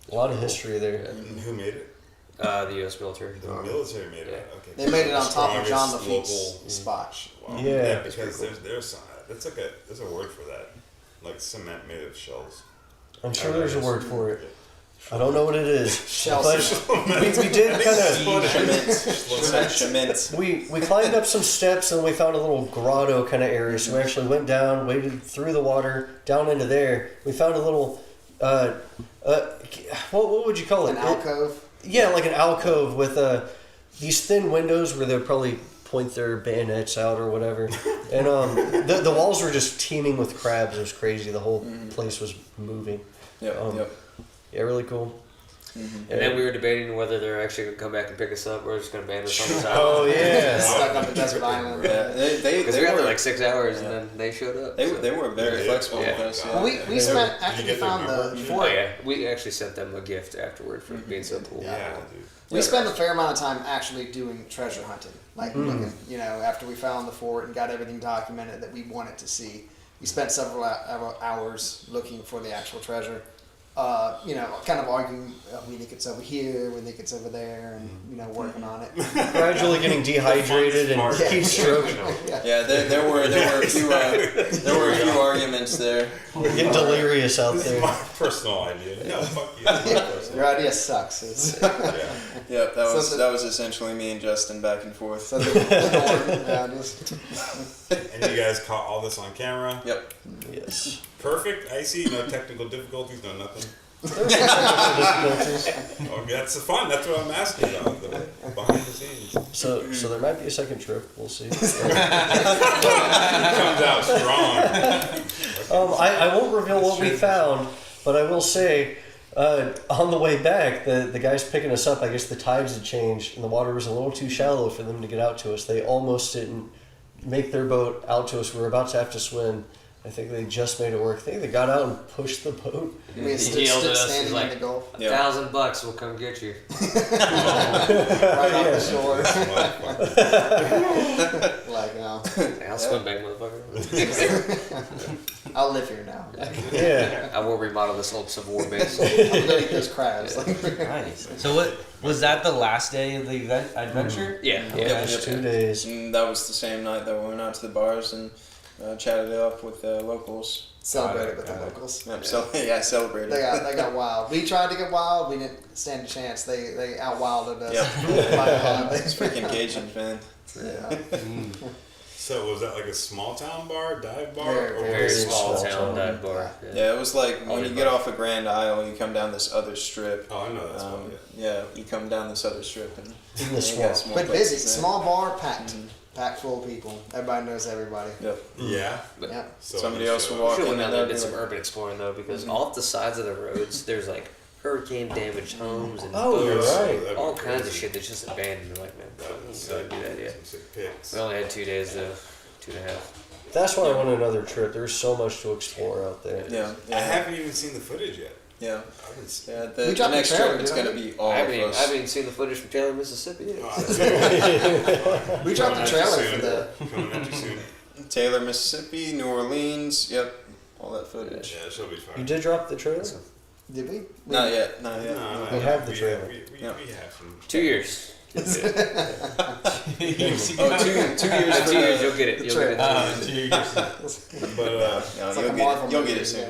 a lot of history there. And who made it? The U.S. military. The military made it. Yeah. Okay. They made it on top of John Strongest Lafitte's local- spot. Wow. Yeah. because there's some, there's a word for that, like cement made of shells. I'm sure there's a word for it. I don't know what it is. Shell But we did kind Cement. of we climbed up some steps and we found a little grotto kind of area. So we actually went down, waded through the water down into there. We found a little what would you call it? An alcove. Yeah, like an alcove with these thin windows where they'd probably point their bayonets out or whatever. And the walls were just teeming with crabs. It was crazy. The whole place was moving. Yep. Yep. Yeah, really cool. And then we were debating whether they're actually going to come back and pick us up or they're just going to abandon us on the side. Oh yeah. Stuck on the desert island. Yeah. They Because we got were there like 6 hours and then they showed up. they were very Yeah. flexible Yeah. with us. Yeah. Well, we Did spent you after we get their found the number? fort. Oh yeah, we actually sent them a gift afterward for being so cool. Yeah, dude. We spent a fair amount of time actually doing treasure hunting, like looking. You know, after we found the fort and got everything documented that we wanted to see, we spent several hours looking for the actual treasure. You know, kind of arguing. We think it's over here. We think it's over there, and you know, working on it. Gradually getting dehydrated and Yeah. heat stroke. Yeah, there were a few arguments there. Getting delirious out there. My personal idea. No, fuck you. Your idea sucks. It's, Yeah. Yeah, So that was essentially me and Justin back and forth. so yeah, just, And you guys caught all this on camera. Yep. Yes. Perfect. I see. No technical difficulties. No nothing. Oh, that's the fun. That's what I'm asking about. The behind the scenes. So there might be a second trip. We'll see. Comes out strong. I won't reveal what we found, but I will say, on the way back, the guys picking us up, I guess the tides had changed and the water was a little too shallow for them to get out to us. They almost didn't make their boat out to us. We were about to have to swim. I think they just made it work. I think they got out and pushed the boat. we He stood yelled at us, standing he's in like, the Gulf, Yeah. $1,000 will come get you. right off the shore. Like, I'll swim back, motherfucker. I'll live here now. Yeah. I will remodel this old Civil War base. I'm gonna eat those crabs. Nice. So what was that the last day of the adventure? Yeah. Just 2 days. And that was the same night that we went out to the bars and chatted it up with the locals. Celebrated with the locals. Yep. So yeah, celebrated. They got wild. We tried to get wild. We didn't stand a chance. They outwilded us. Yep. By It's freaking Cajuns, man. yeah. So was that like a small town bar, dive bar, Very, or Very was it small small town town. dive bar. Yeah, it was like when Only you get bar. off of Grand Isle, you come down this other strip. Oh, I know that's one. Yeah, you come down this other strip and In the you swamp. got some more But busy. places there. Small bar, packed. Packed full of people. Everybody knows everybody. Yep. Yeah. Yeah. So Somebody you else showed will up. walk Should in went and down there and they'll did be some like, urban exploring though, because off the sides of the roads, there's like hurricane damaged homes and Oh, you're boats, right. That'd be all kinds of crazy. shit that's just abandoned. You're like, man, That'd be go sick. do that. Yeah. Some sick pics. We only had 2 days though, 2.5. That's why I want another trip. There's so much to explore out there. yeah, I yeah, haven't even seen the footage yet. yeah. I haven't seen. Yeah, We the dropped the next trailer, trip it's didn't gonna we? be all I of haven't us. even seen the footage from Taylor, Mississippi yet. We dropped the trailer for the. Coming at you soon. Taylor, Mississippi, New Orleans. Yep. all that footage. Yeah, she'll be fine. You did drop the trailer? Did we? Not yet. No, We have the trailer. We have some. 2 years. Oh, 2 years. In 2 years, you'll get it. You'll get it. But you'll get it soon.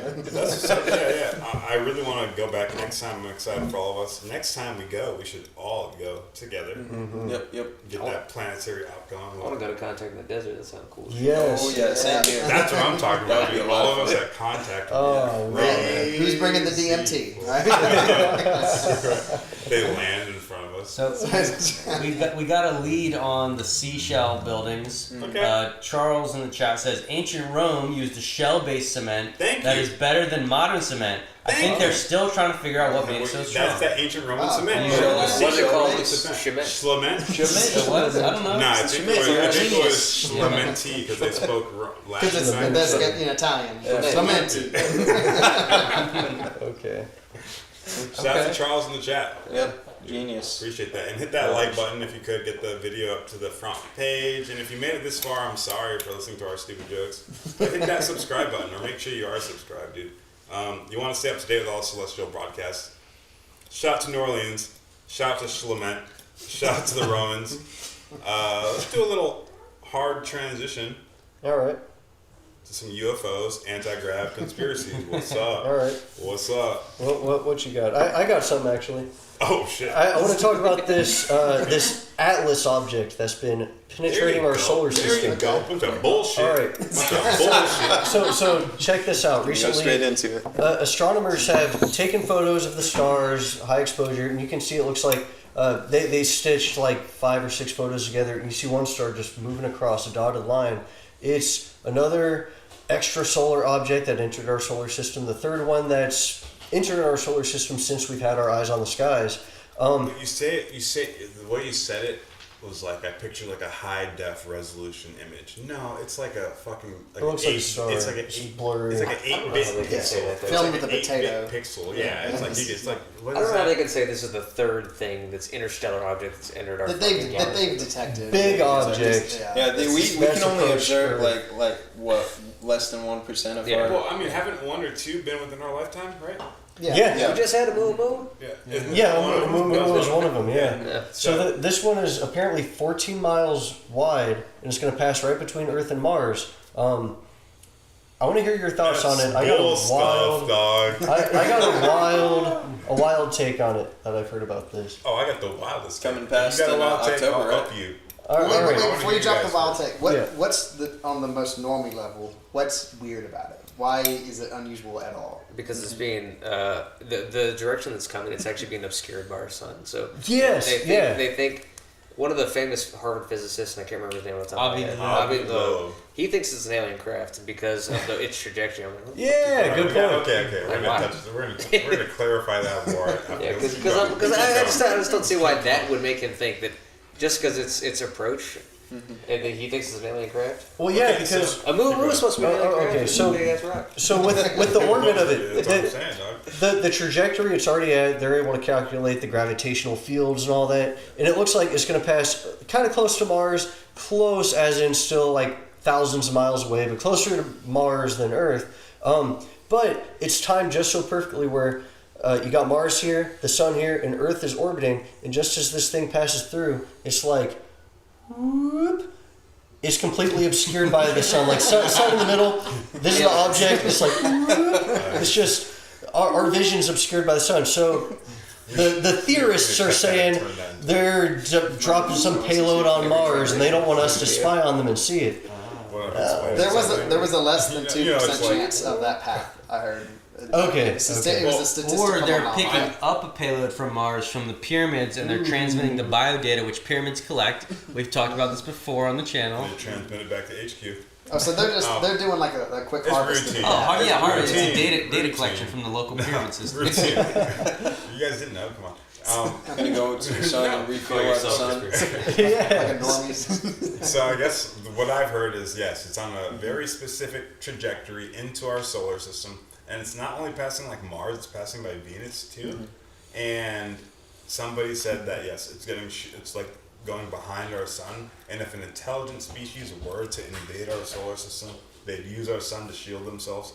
I really want to go back next time. I'm excited for all of us. Next time we go, we should all go together. Mm-hmm. Yep. Get that planetary out going. I want to go to Contact in the Desert. That sounds cool. Yes. Oh yeah, same here. That's what I'm talking about. That'd be a All lot of of us fun. at contact. Oh, man. Who's bringing the DMT? Right? They land in front of us. So we got a lead on the seashell buildings. Okay. Charles in the chat says ancient Rome used a shell-based cement Thank that you. is better than modern cement. I think you. they're still trying to figure out what made it so strong. That's that ancient Roman Oh, cement. you know, What is it called? Cement. Schlement. It was? I don't know. Nah, I think it was Schlementi because they spoke Latin. Because that's in Italian. Clementi. Okay. Shout out to Charles in the chat. Yep. Genius. Appreciate that. And hit that like button if you could, get the video up to the front page. And if you made it this far, I'm sorry for listening to our stupid jokes. But hit that subscribe button or make sure you are subscribed, dude. You want to stay up to date with all celestial broadcasts. Shout out to New Orleans. Shout out to Schlement. Shout out to the Romans. Let's do a little hard transition All right. to some UFOs, anti-grav conspiracies. What's up? All right. What's up? What you got? I got something actually. Oh shit! I want to talk about this this Atlas object that's been penetrating our solar system. There you go. Bunch of bullshit. All right. Bunch of bullshit. So check this out. Go Recently, straight into it. astronomers have taken photos of the stars, high exposure, and you can see it looks like they stitched like 5 or 6 photos together, and you see one star just moving across a dotted line. It's another extrasolar object that entered our solar system. The third one that's entered our solar system since we've had our eyes on the skies. You say the way you said it was like I pictured like a high def resolution image. No, it's like a fucking. Like It looks like a star. It's like It's an blurry. It's like an 8-bit they can say pixel. that. It's Filmed like with an a potato. 8-bit pixel. Yeah, it's like what I is don't know how they that? can say this is the third thing that's interstellar object that's entered our That fucking they've galaxy. detected. Big Yeah. object. Yeah, we That's can only approach observe Earth. like what less than 1% of Yeah. our. Well, I mean, haven't 1 or 2 been within our lifetime, right? Yeah. Yeah. We just had a moon. Yeah. Isn't Yeah, that one of them? Moon was one of them, yeah. Yeah. So this one is apparently 14 miles wide, and it's going to pass right between Earth and Mars. I want to hear your thoughts on it. I got Bull a stuff, wild, dog. I got a wild take on it that I've heard about this. Oh, I got the wildest. Coming take. past You got a in, wild take. October, I'll right? help you. All right, Wait, all wait, right. wait, before you drop the wild take, Yeah. what's on the most normie level? What's weird about it? Why is it unusual at all? Because it's being the direction that's coming, it's actually being obscured by our sun. So Yes, they think, yeah. they think one of the famous Harvard physicists, and I can't remember his name off the top of my head. Avi Loeb. He thinks it's an alien craft because of its trajectory. I'm like, what the Yeah, good Yeah, point. okay. We're Why? gonna touch. We're gonna clarify that more. Yeah, because I just don't see why that would make him think that just because its approach, and that he thinks it's an alien craft. Well, yeah, Okay, because A moon was supposed to be an alien craft. okay, so- Big ass rock. so with the orbit of it, That's what I'm saying, dog. the trajectory it's already at, they're able to calculate the gravitational fields and all that, and it looks like it's going to pass kind of close to Mars, close as in still like thousands of miles away, but closer to Mars than Earth. But it's timed just so perfectly where you got Mars here, the Sun here, and Earth is orbiting, and just as this thing passes through, it's like, whoop, it's completely obscured by the sun. Like sun in the middle, this is the object. It's like, whoop. It's just our vision's obscured by the sun. So the theorists are saying they're dropping some payload on Mars, and they don't want us to spy on them and see it. There was a less than 2% You know, it's like- chance of that path. I heard. Okay, It was a okay. statistical Or they're anomaly. picking up a payload from Mars from the pyramids and they're transmitting the biodata which pyramids collect. We've talked about this before on the channel. They transmit it back to HQ. Oh, so they're doing like a quick It's harvest. routine. of that. Oh, yeah, Harvard. It's a Routine. data collection from the local pyramid system. Routine. You guys didn't know? Come on. I'm gonna go to the sun and refill at the sun. Like a normies. So I guess what I've heard is yes, it's on a very specific trajectory into our solar system, and it's not only passing like Mars; it's passing by Venus too. And somebody said that yes, it's getting it's like going behind our sun, and if an intelligent species were to invade our solar system, they'd use our sun to shield themselves.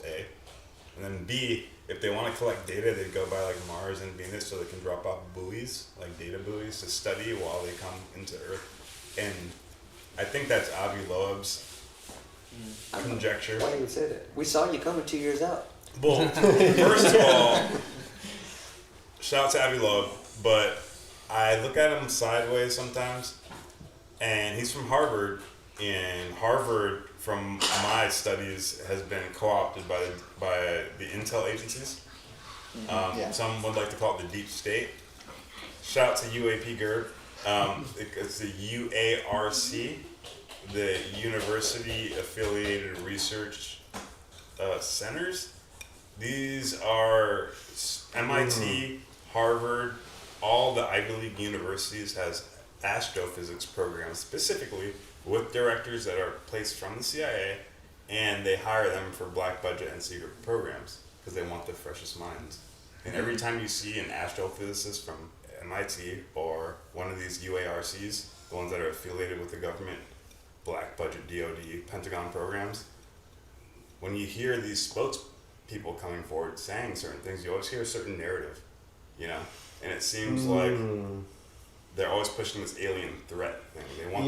And then B, if they want to collect data, they go by like Mars and Venus so they can drop off buoys, like data buoys, to study while they come into Earth. And I think that's Avi Loeb's conjecture. Why do you say that? We saw you coming 2 years out. Well, first of all, shout out to Avi Loeb, but I look at him sideways sometimes, and he's from Harvard, and Harvard, from my studies, has been co-opted by the intel agencies. Some would like to call it the deep state. Shout out to UAP GERB. It's the UARC, the University Affiliated Research Centers. These are MIT, Harvard, all the Ivy League universities has astrophysics programs specifically with directors that are placed from the CIA, and they hire them for black budget and secret programs because they want the freshest minds. And every time you see an astrophysicist from MIT or one of these UARCs, the ones that are affiliated with the government, black budget DoD, Pentagon programs, when you hear these spokespeople coming forward saying certain things, you always hear a certain narrative, you know? And it seems like they're always pushing this alien threat thing. They want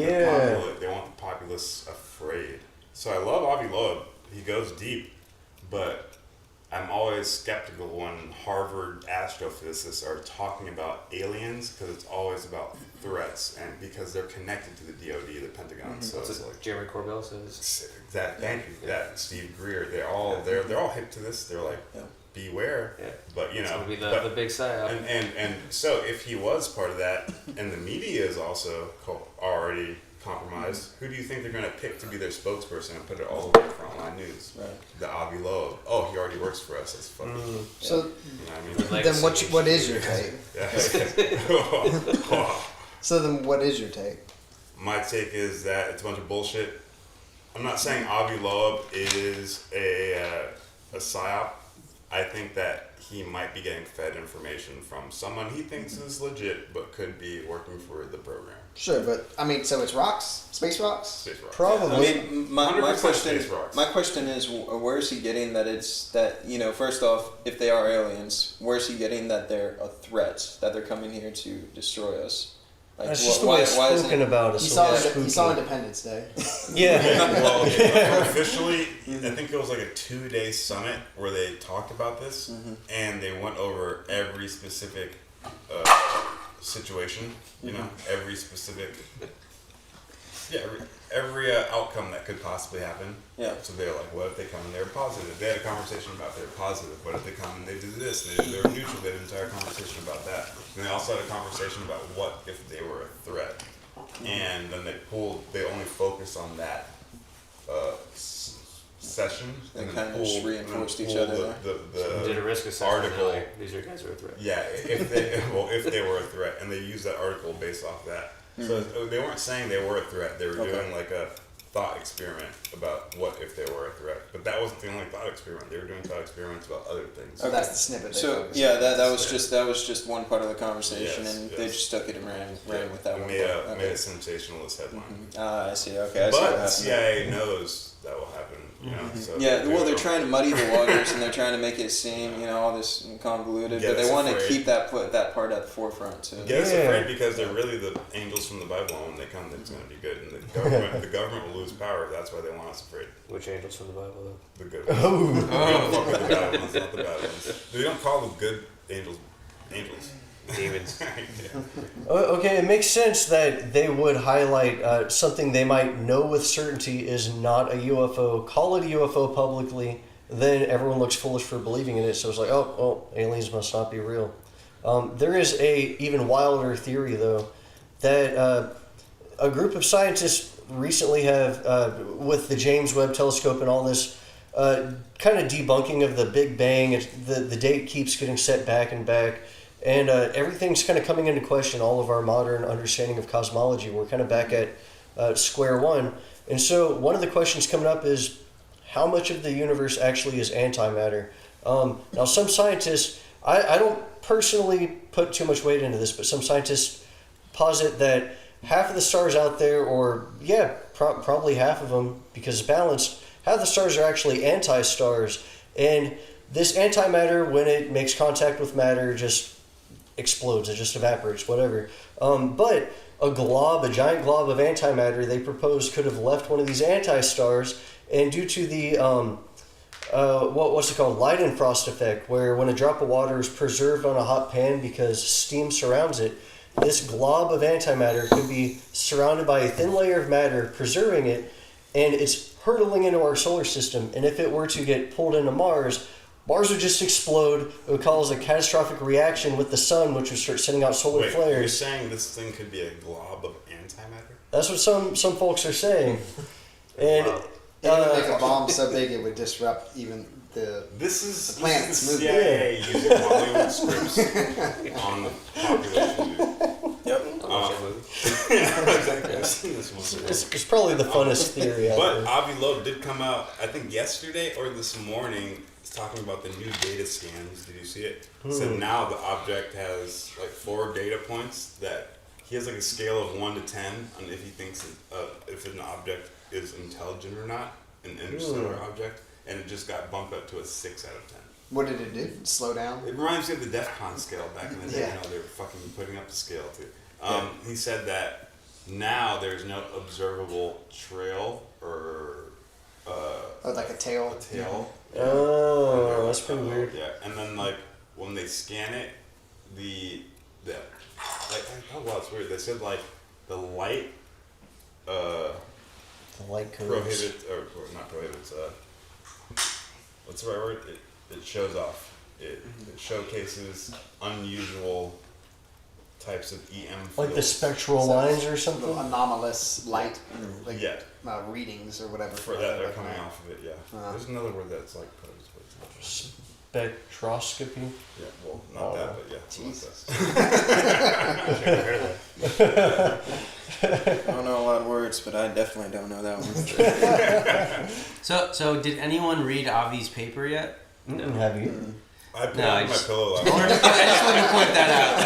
the populace afraid. So I love Avi Loeb. He goes deep, but I'm always skeptical when Harvard astrophysicists are talking about aliens because it's always about threats and because they're connected to the DoD, the Pentagon. So That's it's what like Jeremy Corbell says. thank you. That Steve Greer. They're all hip to this. They're like, beware. Yeah. But you It's know, gonna be the big psyop. and so if he was part of that, and the media is also already compromised, who do you think they're going to pick to be their spokesperson and put it all over frontline news? Right. The Avi Loeb. Oh, he already works for us. That's fucking. So You know what I mean? then what is your take? Yeah. So then what is your take? My take is that it's a bunch of bullshit. I'm not saying Avi Loeb is a psyop. I think that he might be getting fed information from someone he thinks is legit, but could be working for the program. Sure, but I mean, so it's rocks, space rocks. Space rocks. Probably. I mean, my 100% question. space rocks. My question is, where is he getting that it's that first off, if they are aliens, where's he getting that they're a threat, that they're coming here to destroy us? Like, That's just the way it's spoken about. He It's saw, so he saw spooky. Independence Day. Yeah. Well, officially, I think it was like a 2-day summit where they talked about this, and they went over every specific situation. You know, every specific, every outcome that could possibly happen. Yeah. So they're like, what if they come and they're positive? They had a conversation about they're positive. What if they come and they do this? And they were neutral. They had an entire conversation about that. And they also had a conversation about what if they were a threat. And then they only focused on that session. They then kind of just pulled- reinforced and each pulled other. The Did a risk assessment. article. Like, these are guys who are a threat. Yeah, if they were a threat, and they used that article based off that. So they weren't saying they were a threat. They were doing like a thought experiment about what if they were a threat. But that wasn't the only thought experiment. They were doing thought experiments about other things. So that's the snippet. So they that was just one part of the conversation, Yes, and yes. they just took it and ran with that It one. made part. a sensationalist headline. I see. Okay, I see what But the happened. CIA knows that will happen. You know, so Yeah, well, they're trying to muddy the waters, and they're trying to make it seem, all this convoluted, Get but they us want to afraid. keep that part at the forefront too. Get us Yeah. afraid because they're really the angels from the Bible, and when they come, it's going to be good. And the government will lose power. That's why they want us afraid. Which angels from the Bible, though? The good ones. We don't fuck with the bad ones, not the bad ones. They don't call the good angels angels. Demons. Okay, it makes sense that they would highlight something they might know with certainty is not a UFO, call it a UFO publicly, then everyone looks foolish for believing in it, so it's like, oh, aliens must not be real. There is a even wilder theory, though, that a group of scientists recently have, with the James Webb Telescope and all this, kind of debunking of the Big Bang. The date keeps getting set back and back. And everything's kind of coming into question, all of our modern understanding of cosmology. We're kind of back at square one. And so one of the questions coming up is, how much of the universe actually is antimatter? Now, some scientists, I don't personally put too much weight into this, but some scientists posit that half of the stars out there, or probably half of them, because it's balanced, half of the stars are actually anti-stars. And this antimatter, when it makes contact with matter, just explodes. It just evaporates, whatever. But a giant glob of antimatter, they proposed could have left one of these anti-stars, and due to the what's it called, Leidenfrost effect, where when a drop of water is preserved on a hot pan because steam surrounds it, this glob of antimatter could be surrounded by a thin layer of matter preserving it, and it's hurtling into our solar system. And if it were to get pulled into Mars would just explode. It would cause a catastrophic reaction with the sun, which would start sending out solar Wait, flares. you're saying this thing could be a glob of antimatter? That's what some folks are saying. And It would make a bomb so big it would disrupt even the planet's the movement. CIA using Hollywood scripts on the population. Yep. Exactly. I've seen this one. it's probably the funnest theory out But there. Avi Loeb did come out, I think yesterday or this morning, talking about the new data scans. Did you see it? Said now the object has like 4 data points that he has like a scale of 1 to 10 on if he thinks if an object is intelligent or not, an interstellar object, and it just got bumped up to a 6 out of 10. What did it do? Slow down? It reminds me of the DEF CON scale back in the day. Yeah. You know, they were fucking putting up the scale too. He said that now there's no observable trail or Like a tail? Oh, that's pretty weird. Yeah, and then like when they scan it, the it's weird. They said like the light The light codes. prohibits or not prohibits. What's the right word? It shows off. It showcases unusual types of EM fields. Like the spectral lines or something? Little anomalous light like, Yeah. readings or whatever. For that they're coming off of it. Yeah. There's another word that's like posed, but it's not. Spectroscopy? Yeah, well, not that, but yeah. Jesus. I don't know a lot of words, but I definitely don't know that one. So did anyone read Avi's paper yet? Have you? I put No, it I on my just- pillow last I just wanted to point that out.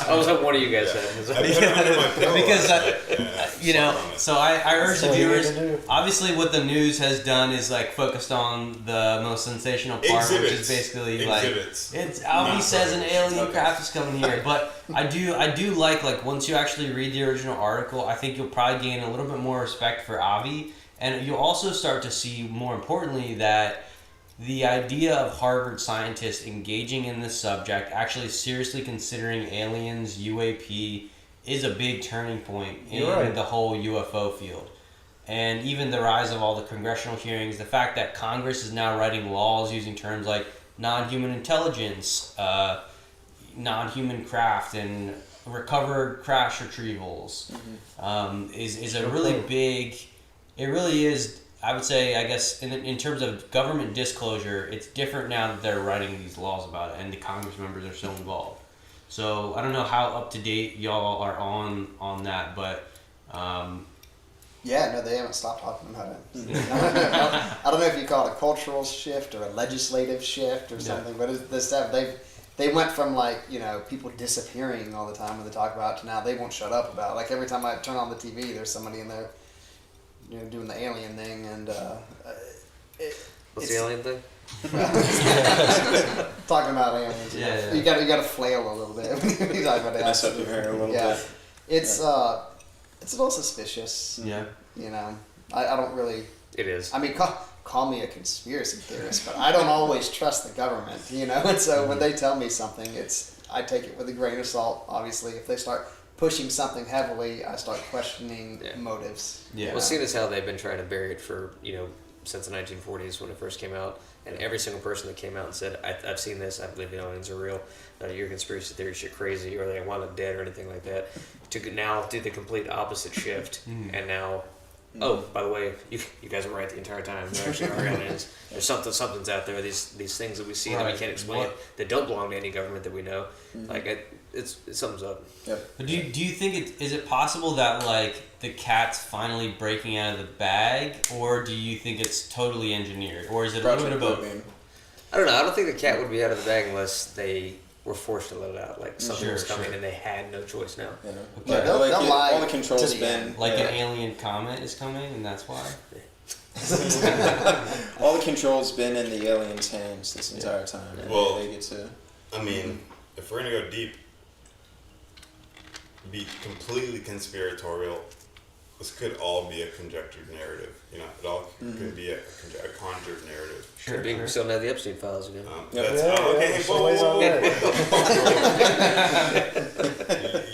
I was hoping one of you guys said. I put it under my pillow Because, last night. Yeah, So I urge the That's all you viewers. gotta do. Obviously, what the news has done is like focused on the most sensational part, which is Exhibits. basically Exhibits. like it's Avi Not says an photos. alien Okay. craft is coming here. But I do like once you actually read the original article, I think you'll probably gain a little bit more respect for Avi, and you'll also start to see, more importantly, that the idea of Harvard scientists engaging in this subject, actually seriously considering aliens, UAP, is a big turning point in You're right. the whole UFO field. And even the rise of all the congressional hearings, the fact that Congress is now writing laws using terms like non-human intelligence, non-human craft, and recovered crash retrievals, is a really big. It really is. I would say, I guess, in terms of government disclosure, it's different now that they're writing these laws about it, and the Congress members are so involved. So I don't know how up to date y'all are on that, but Yeah, no, they haven't stopped talking about it. I don't know if you call it a cultural shift or a legislative shift or something, but it's this stuff they went from like, you know, people disappearing all the time when they talk about it to now they won't shut up about it. Like every time I turn on the TV, there's somebody in there, you know, doing the alien thing, and What's the alien thing? talking about aliens. You know. Yeah. You got to flail a little bit when you talk about that. Mess up your hair a little bit. It's a little suspicious. yeah. You know, I don't really. It is. I mean, call me a conspiracy theorist, but I don't always trust the government. You know, and so when they tell me something, I take it with a grain of salt. Obviously, if they start pushing something heavily, I start questioning motives. Yeah. Well, seeing as how they've been trying to bury it for, since the 1940s when it first came out, and every single person that came out and said, I've seen this, I believe the aliens are real, your conspiracy theory shit crazy, or they want them dead or anything like that, to now do the complete opposite shift, and now, oh, by the way, you guys were right the entire time. There actually are aliens. There's something's out there. These things that we see that we can't explain, that don't belong to any government that we know. It's something's up. Yep. But do you think is it possible that like the cat's finally breaking out of the bag, or do you think it's totally engineered, or is it a little bit of both? I don't know. I don't think the cat would be out of the bag unless they were forced to let it out. Like something was coming and they had no choice now. Yeah. Yeah, they'll lie all the controls to the been end. Like an alien comet is coming, and that's why. All the control's been in the aliens' hands this entire time. And Well, they get to. I mean, if we're gonna go deep, be completely conspiratorial, this could all be a conjectured narrative. You know, it all could be a conjured narrative. Sure. We still don't have the Epstein files, you know. That's, Yeah, okay, yeah, whoa, ways whoa, on whoa.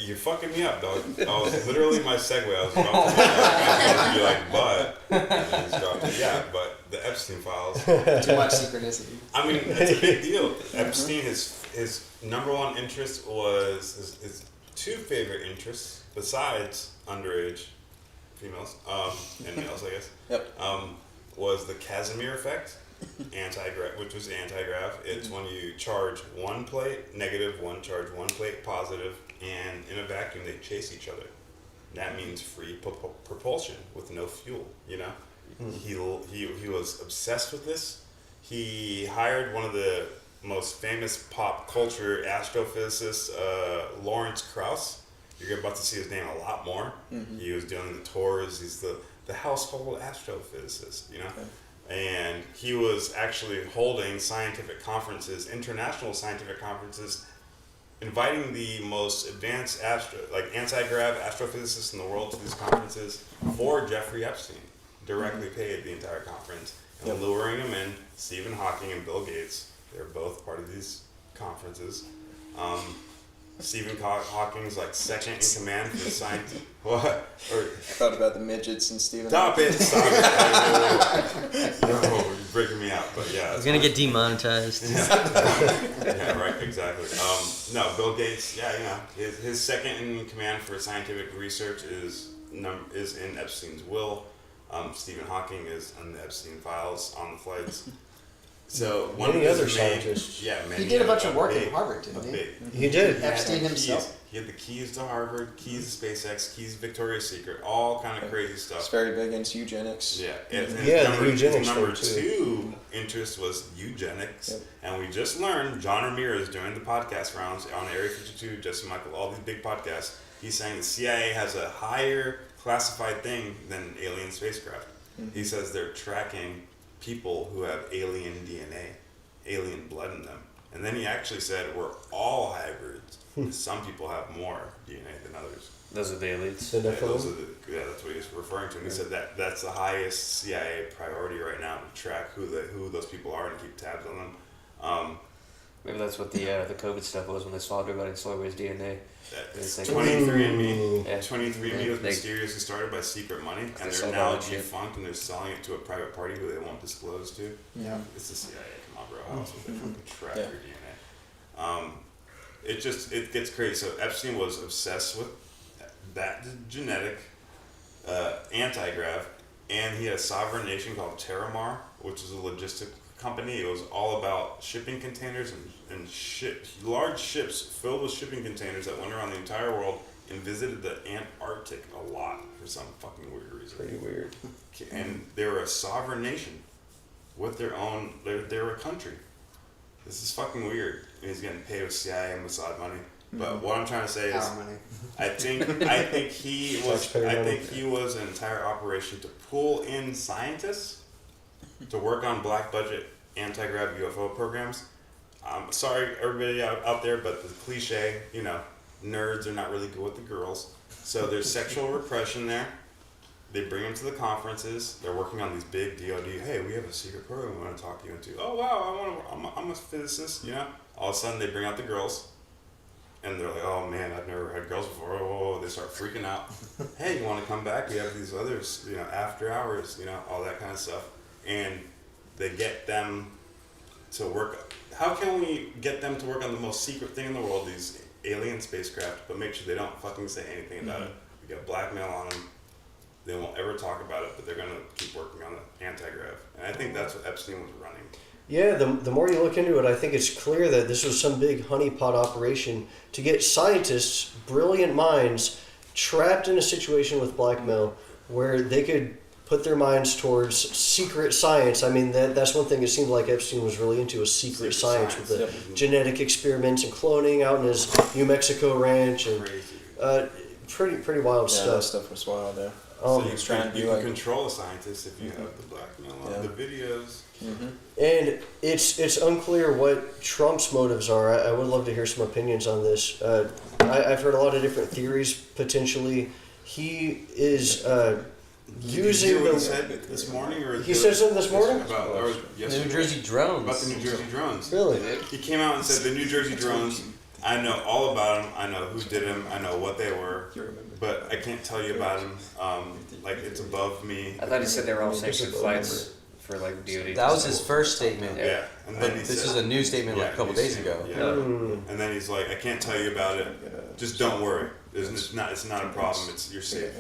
You're fucking me up, dog. I was literally my segue. I was about to be like, but and then he's dropped it. Yeah, but the Epstein files. Too much synchronicity. I mean, it's a big deal. Epstein, his number one interest was his two favorite interests besides underage females and males, I guess. Yep. Was the Casimir effect, which was anti-grav. It's when you charge one plate negative, one charge one plate positive, and in a vacuum they chase each other. That means free propulsion with no fuel. You know, he was obsessed with this. He hired one of the most famous pop culture astrophysicists, Lawrence Krauss. You're about to see his name a lot more. He was doing the tours. He's the household astrophysicist, you know? Okay. And he was actually holding scientific conferences, international scientific conferences, inviting the most advanced anti-grav astrophysicists in the world to these conferences for Jeffrey Epstein. Directly paid the entire conference. And luring him in, Stephen Hawking and Bill Gates, they're both part of these conferences. Stephen Hawking's like second in command for the science. What? I thought about the midgets and Stephen. Stop it! No, you're breaking me out. But yeah, He's gonna get demonetized. Yeah, right. Exactly. No, Bill Gates. Yeah, you know, his second in command for scientific research is in Epstein's will. Stephen Hawking is on the Epstein files on the flights. So Many other scientists. He did a bunch of work at Harvard, didn't he? He did. Epstein himself. He had the keys to Harvard, keys to SpaceX, keys to Victoria's Secret, all kind of crazy It's stuff. very big into eugenics. Yeah, and the number, eugenics number thing, too. two interest was eugenics, Yep. and we just learned John Ramirez during the podcast rounds on Area 52, Jesse Michael, all these big podcasts. He's saying the CIA has a higher classified thing than alien spacecraft. He says they're tracking people who have alien DNA, alien blood in them, and then he actually said we're all hybrids. Some people have more DNA than others. Those are the elites. The Yeah, Nephilim? that's what he's referring to. And he said that's the highest CIA priority right now, to track who those people are and keep tabs on them. Maybe that's what the COVID stuff was when they swabbed everybody and saw everybody's DNA. That's They- 23andMe. Yeah. 23andMe was They- mysteriously started by secret money, and They they're sold now all that shit. defunct, and they're selling it to a private party who they won't disclose to. Yeah. It's the CIA. Come on, bro. How else would they fucking track Yeah. your DNA? It gets crazy. So Epstein was obsessed with that genetic anti-grav, and he had a sovereign nation called Terramar, which is a logistic company. It was all about shipping containers and large ships filled with shipping containers that went around the entire world and visited the Antarctic a lot for some fucking weird reason. Pretty weird. And they were a sovereign nation with their own. They were a country. This is fucking weird. And he's getting paid with CIA and Mossad money. But what I'm trying to say is, Our money. I think he was an entire operation to pull in scientists to work on black budget anti-grav UFO programs. I'm sorry, everybody out there, but the cliche, nerds are not really good with the girls. So there's sexual repression there. They bring them to the conferences. They're working on these big DoD. Hey, we have a secret program we want to talk you into. Oh wow, I'm a physicist. All of a sudden they bring out the girls. And they're like, oh man, I've never had girls before. Oh, they start freaking out. Hey, you want to come back? We have these others, after hours, all that kind of stuff. And they get them to work. How can we get them to work on the most secret thing in the world, these alien spacecraft, but make sure they don't fucking say anything about it? We got blackmail on them. They won't ever talk about it, but they're going to keep working on the anti-grav. And I think that's what Epstein was running. Yeah, the more you look into it, I think it's clear that this was some big honeypot operation to get scientists, brilliant minds, trapped in a situation with blackmail where they could put their minds towards secret science. I mean, that's one thing it seemed like Epstein was really into, was secret science with the genetic experiments and cloning out in his New Mexico ranch. And Crazy. pretty wild Yeah, stuff. that stuff was wild, yeah. So you He's trying to you be can like- control a scientist if you have the blackmail on the videos. And it's unclear what Trump's motives are. I would love to hear some opinions on this. I've heard a lot of different theories. Potentially, he is Did you using hear what he the. said this morning? Or He said something this morning? About, or yesterday? New Jersey drones. About the New Jersey drones. Really? He came out and said the New Jersey drones, I know all about them. I know who did them. I know what they were. But I can't tell you about them. Like, it's above me. I thought he said they were all sanctioned flights for like DoD. That was his first statement. Yeah. And But then he this said, is a new statement like a couple new days statement, ago. Yeah. And then he's like, I can't tell you about it. Just don't worry. It's not a problem. You're safe.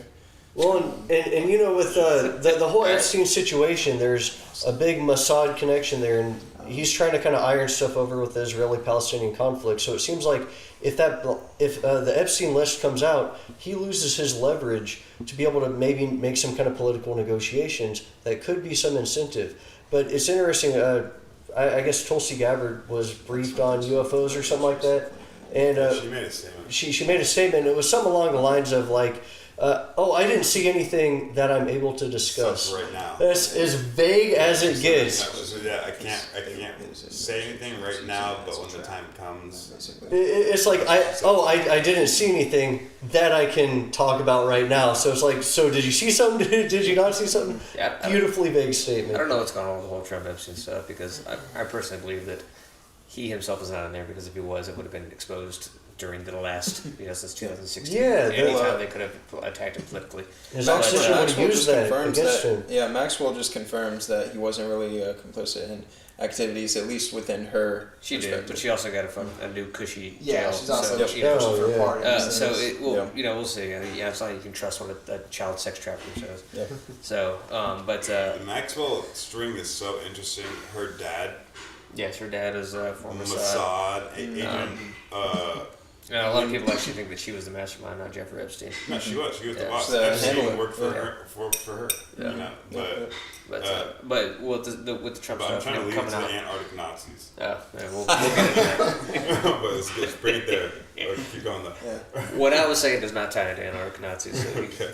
Well, and you know, with the whole Epstein situation, there's a big Mossad connection there, and he's trying to kind of iron stuff over with the Israeli-Palestinian conflict. So it seems like if the Epstein list comes out, he loses his leverage to be able to maybe make some kind of political negotiations that could be some incentive. But it's interesting. I guess Tulsi Gabbard was briefed on UFOs or something like that, and She made a statement. she made a statement. It was something along the lines of like, I didn't see anything that I'm able to discuss. Stuff right now. That's as vague as it gets. Yeah, I can't say anything right now, but when the time comes, It's like I didn't see anything that I can talk about right now. So it's like, so did you see something? Did you not see something? Yeah, Beautifully vague I statement. don't know what's going on with the whole Trump Epstein stuff because I personally believe that he himself is not in there because if he was, it would have been exposed during the last, since 2016. Yeah, anytime they could have attacked him politically. His opposition would have Maxwell used just that confirms against that. him. Yeah, Maxwell just confirms that he wasn't really complicit in activities, at least within her. She did, perspective. but she also got a new cushy Yeah, jail. she's also so, pushing Oh, for yeah. pardons. so it will, Yeah. we'll see. It's not like you can trust what a child sex trafficking shows. Yeah. So, but the Maxwell string is so interesting. Her dad, yes, her dad is former Mossad, Adrian. A lot of people actually think that she was the mastermind, not Jeffrey Epstein. No, she was. She was the Yeah. boss. She's the Epstein handler. worked for Yeah. her. For her. Yeah. You know, but. But with the Trump But I'm stuff trying to lead it coming to the out. Antarctic Nazis. Yeah, we'll get into that. But let's bring it there. Or keep going though. Yeah. What I was saying does not tie into Antarctic Nazis. So you Okay.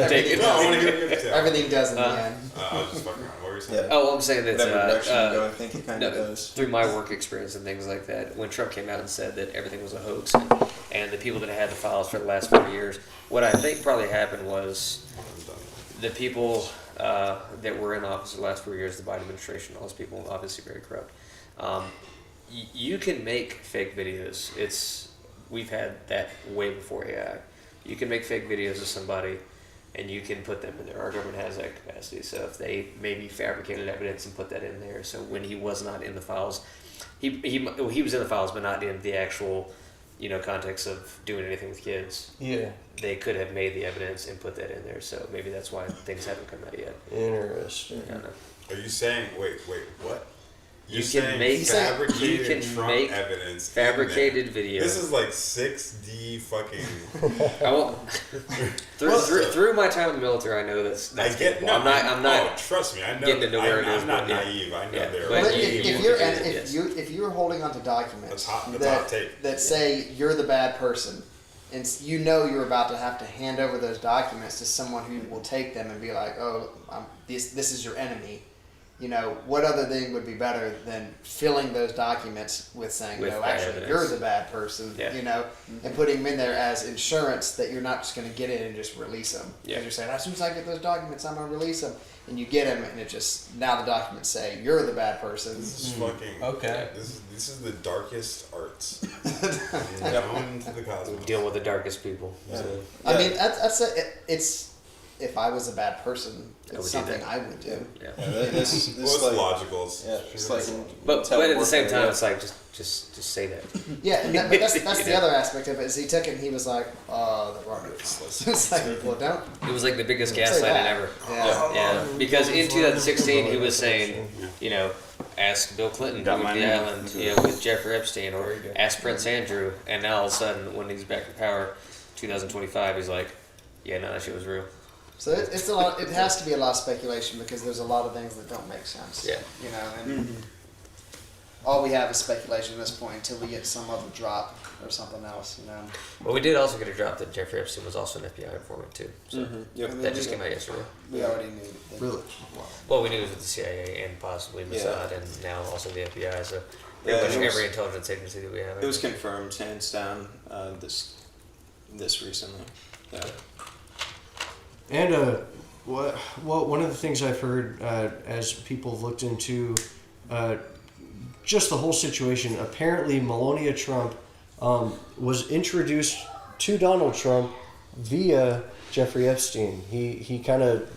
take it. No, I want to hear your detail. Everything does in the end. I was just fucking around. What were you saying? Yeah. Oh, I'm saying that Whatever direction you go, I think it kind of no, does. through my work experience and things like that, when Trump came out and said that everything was a hoax and the people that had the files for the last 4 years, what I think probably happened was the people that were in office the last 4 years, the Biden administration, all those people, obviously very corrupt. You can make fake videos. We've had that way before AI. You can make fake videos of somebody and you can put them in there. Our government has that capacity. So if they maybe fabricated evidence and put that in there, so when he was not in the files, he was in the files, but not in the actual, context of doing anything with kids. Yeah. They could have made the evidence and put that in there. So maybe that's why things haven't come out yet. Interesting. I don't know. Are you saying? Wait. What? You can saying make- fabricated you can Trump make evidence. fabricated in there. video. This is like 6D fucking. I won't. through my time in the military, I know that's I get. capable. No, I'm not. Oh, trust me, I know. getting into where it is, I'm not but yeah. naive. I know Yeah, they're. but But you- if you you're can and do it, if yes. you're holding onto documents That's hot take. that say you're the bad person, and you're about to have to hand over those documents to someone who will take them and be like, oh, this is your enemy. What other thing would be better than filling those documents with saying, With no, bad actually, evidence. you're the bad person, Yeah. and putting them in there as insurance that you're not just going to get in and just release them. Yeah. Because you're saying, as soon as I get those documents, I'm going to release them. And you get them, and now the documents say, you're the bad person. This is fucking. Okay. This is the darkest arts known to the cosmos. Deal with the darkest people. Yeah. So, I mean, it's if I was a bad person, I would it's do something that. I would do. yeah. This Well, it's like, logical. yeah, it's like. But tell at the work same there, time, yeah. it's like just say that. Yeah, but that's the Yeah. other aspect of it. Is he took it and he was like, "Oh, there are no files." It's like, well, don't It was like the biggest say gaslighting that. ever. Yeah. Yeah, because in 2016 he was saying, ask Bill Clinton Got who my moved the name. island, with Jeffrey Epstein, or ask Prince Andrew, and now all of a sudden when he's back in power, 2025, he's like, yeah, no, that shit was real. So it's a lot. It has to be a lot of speculation because there's a lot of things that don't make sense. Yeah. And all we have is speculation at this point until we get some other drop or something else, Well, we did also get a drop that Jeffrey Epstein was also an FBI informant too. So Yep. that just came out yesterday. We already knew. That. Really? Well, we knew it was with the CIA and possibly Mossad, and now also the FBI. So pretty Yeah, much it was- every intelligence agency that we have. It was confirmed, hands down, this recently. Yeah. And one of the things I've heard as people have looked into just the whole situation, apparently Melania Trump was introduced to Donald Trump via Jeffrey Epstein. He kind of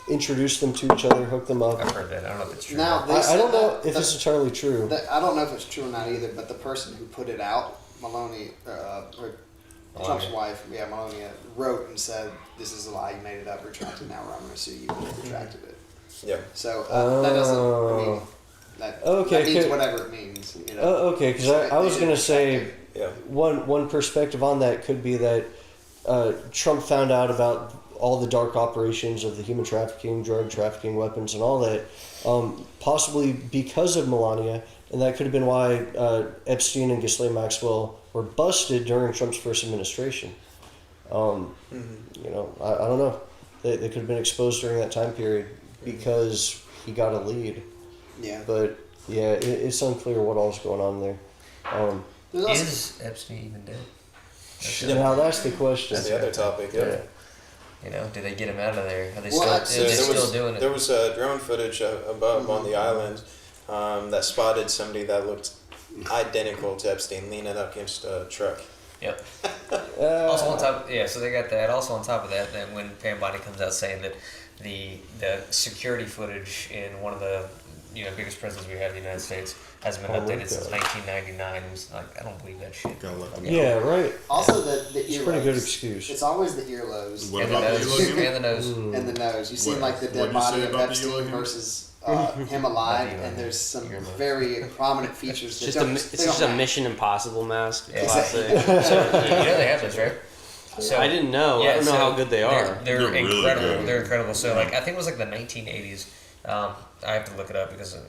introduced them to each other, hooked them up. I've heard that. I don't know if it's true. Now, I don't know if it's entirely true. I don't know if it's true or not either, but the person who put it out, Melania, or Trump's wife, Melania, wrote and said, "This is a lie. You made it up. Retracted. Now I'm going to sue you." But they retracted it. Yeah. So that doesn't. I mean, that means whatever it means. Okay, because I was going to say Yeah. one perspective on that could be that Trump found out about all the dark operations of the human trafficking, drug trafficking, weapons, and all that, possibly because of Melania, and that could have been why Epstein and Ghislaine Maxwell were busted during Trump's first administration. I don't know. They could have been exposed during that time period because he got a lead. Yeah. But yeah, it's unclear what all's going on there. Is Epstein even dead? Now that's the question. That's the other topic. Yeah. You know, did they get him out of there? Are they Well, still doing it? There was drone footage above on the island that spotted somebody that looked identical to Epstein leaning up against a truck. Yep. Also on top, so they got that. Also on top of that, then when Pam Bondi comes out saying that the security footage in one of the biggest prisons we have in the United States hasn't been updated since 1999. It's like, I don't believe that shit. Yeah, right. Also, the earlobes. It's a pretty good excuse. It's always the earlobes. What And the about the nose. earlobe? And the nose. And the nose. You see, What- like the what'd dead you say body of about the Epstein earlobe? versus him alive, and there's some very prominent features. It's that just don't- a they don't match. Mission Impossible mask. Yeah. Classic. So, they have those, right? So, I didn't know. I don't know how good they are. They're They're really incredible. good. They're incredible. So, like, I think it was like the 1980s. I have to look it up because I'm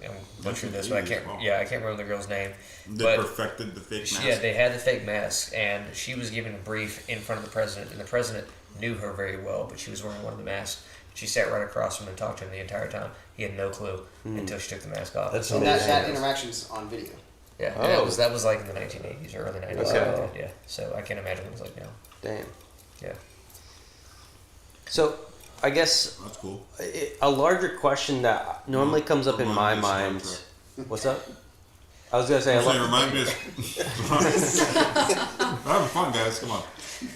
butchering this, but I can't. Wow. Yeah, I can't remember the girl's name. They But perfected the fake mask. yeah, they had the fake mask, and she was giving a brief in front of the president, and the president knew her very well, but she was wearing one of the masks. She sat right across from him and talked to him the entire time. He had no clue until she took the mask off. That's And amazing. that interaction's on video. Yeah, Oh. and that was like in the 1980s or early 90s. Okay. Something like that, yeah, so I can't imagine what it was like now. Damn. Yeah. So, I guess That's cool. a larger question that normally comes up in my mind. What's up? I was gonna say. I'm saying, remind me of... We're having fun, guys. Come on.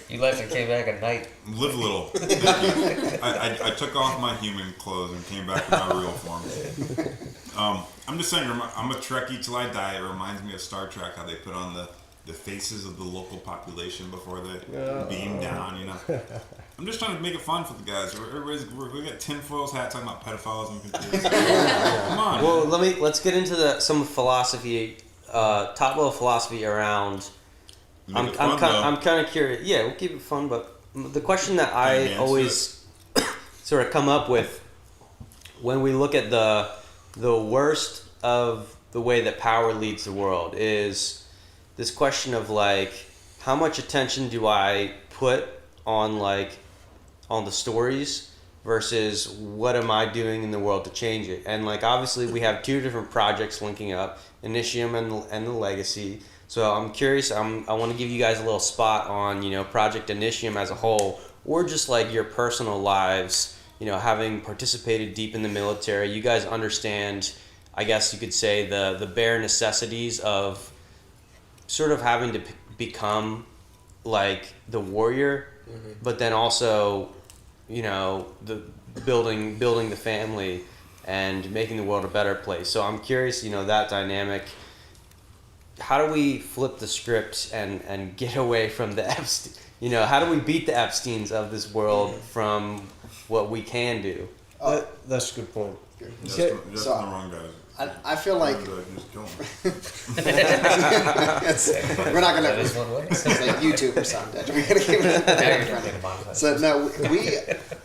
You left and came back at night. Live little. I took off my human clothes and came back in my real form. I'm just saying, I'm a Trekkie till I die. It reminds me of Star Trek, how they put on the faces of the local population before they beam down, I'm just trying to make it fun for the guys. We got tinfoils hats talking about pedophiles and computers. Come on. Well, let's get into some philosophy, top level philosophy around. Make it fun, though. I'm kind of curious. Yeah, we'll keep it fun, but the question that I Advance always sort of come up with when we look at the worst of the way that power leads the world is this question of like, how much attention do I put on on the stories versus what am I doing in the world to change it? And like, obviously we have two different projects linking up, Initium and the Legacy. So I'm curious, I want to give you guys a little spot on, Project Initium as a whole, or just like your personal lives, having participated deep in the military. You guys understand, I guess you could say, the bare necessities of sort of having to become like the warrior, but then also, the building the family and making the world a better place. So I'm curious, that dynamic. How do we flip the script and get away from the Epstein? How do we beat the Epsteins of this world from what we can do? That's a good point. Just So- the wrong guys. I feel like Just kill 'em. we're not That gonna is one way. say YouTube or something. We're gonna keep it. Now you're trying to monetize. So no,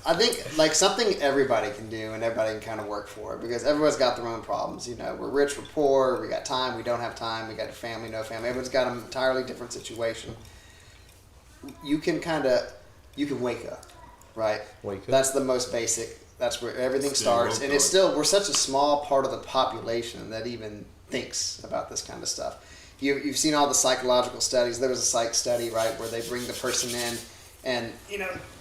I think like something everybody can do and everybody can kind of work for it because everyone's got their own problems. You know, we're rich, we're poor, we got time, we don't have time, we got a family, no family. Everyone's got an entirely different situation. You can wake up, right? Wake up. That's the most basic. That's where everything starts, and it's we're such a small part of the population that even thinks about this kind of stuff. You've seen all the psychological studies. There was a psych study, right, where they bring the person in, and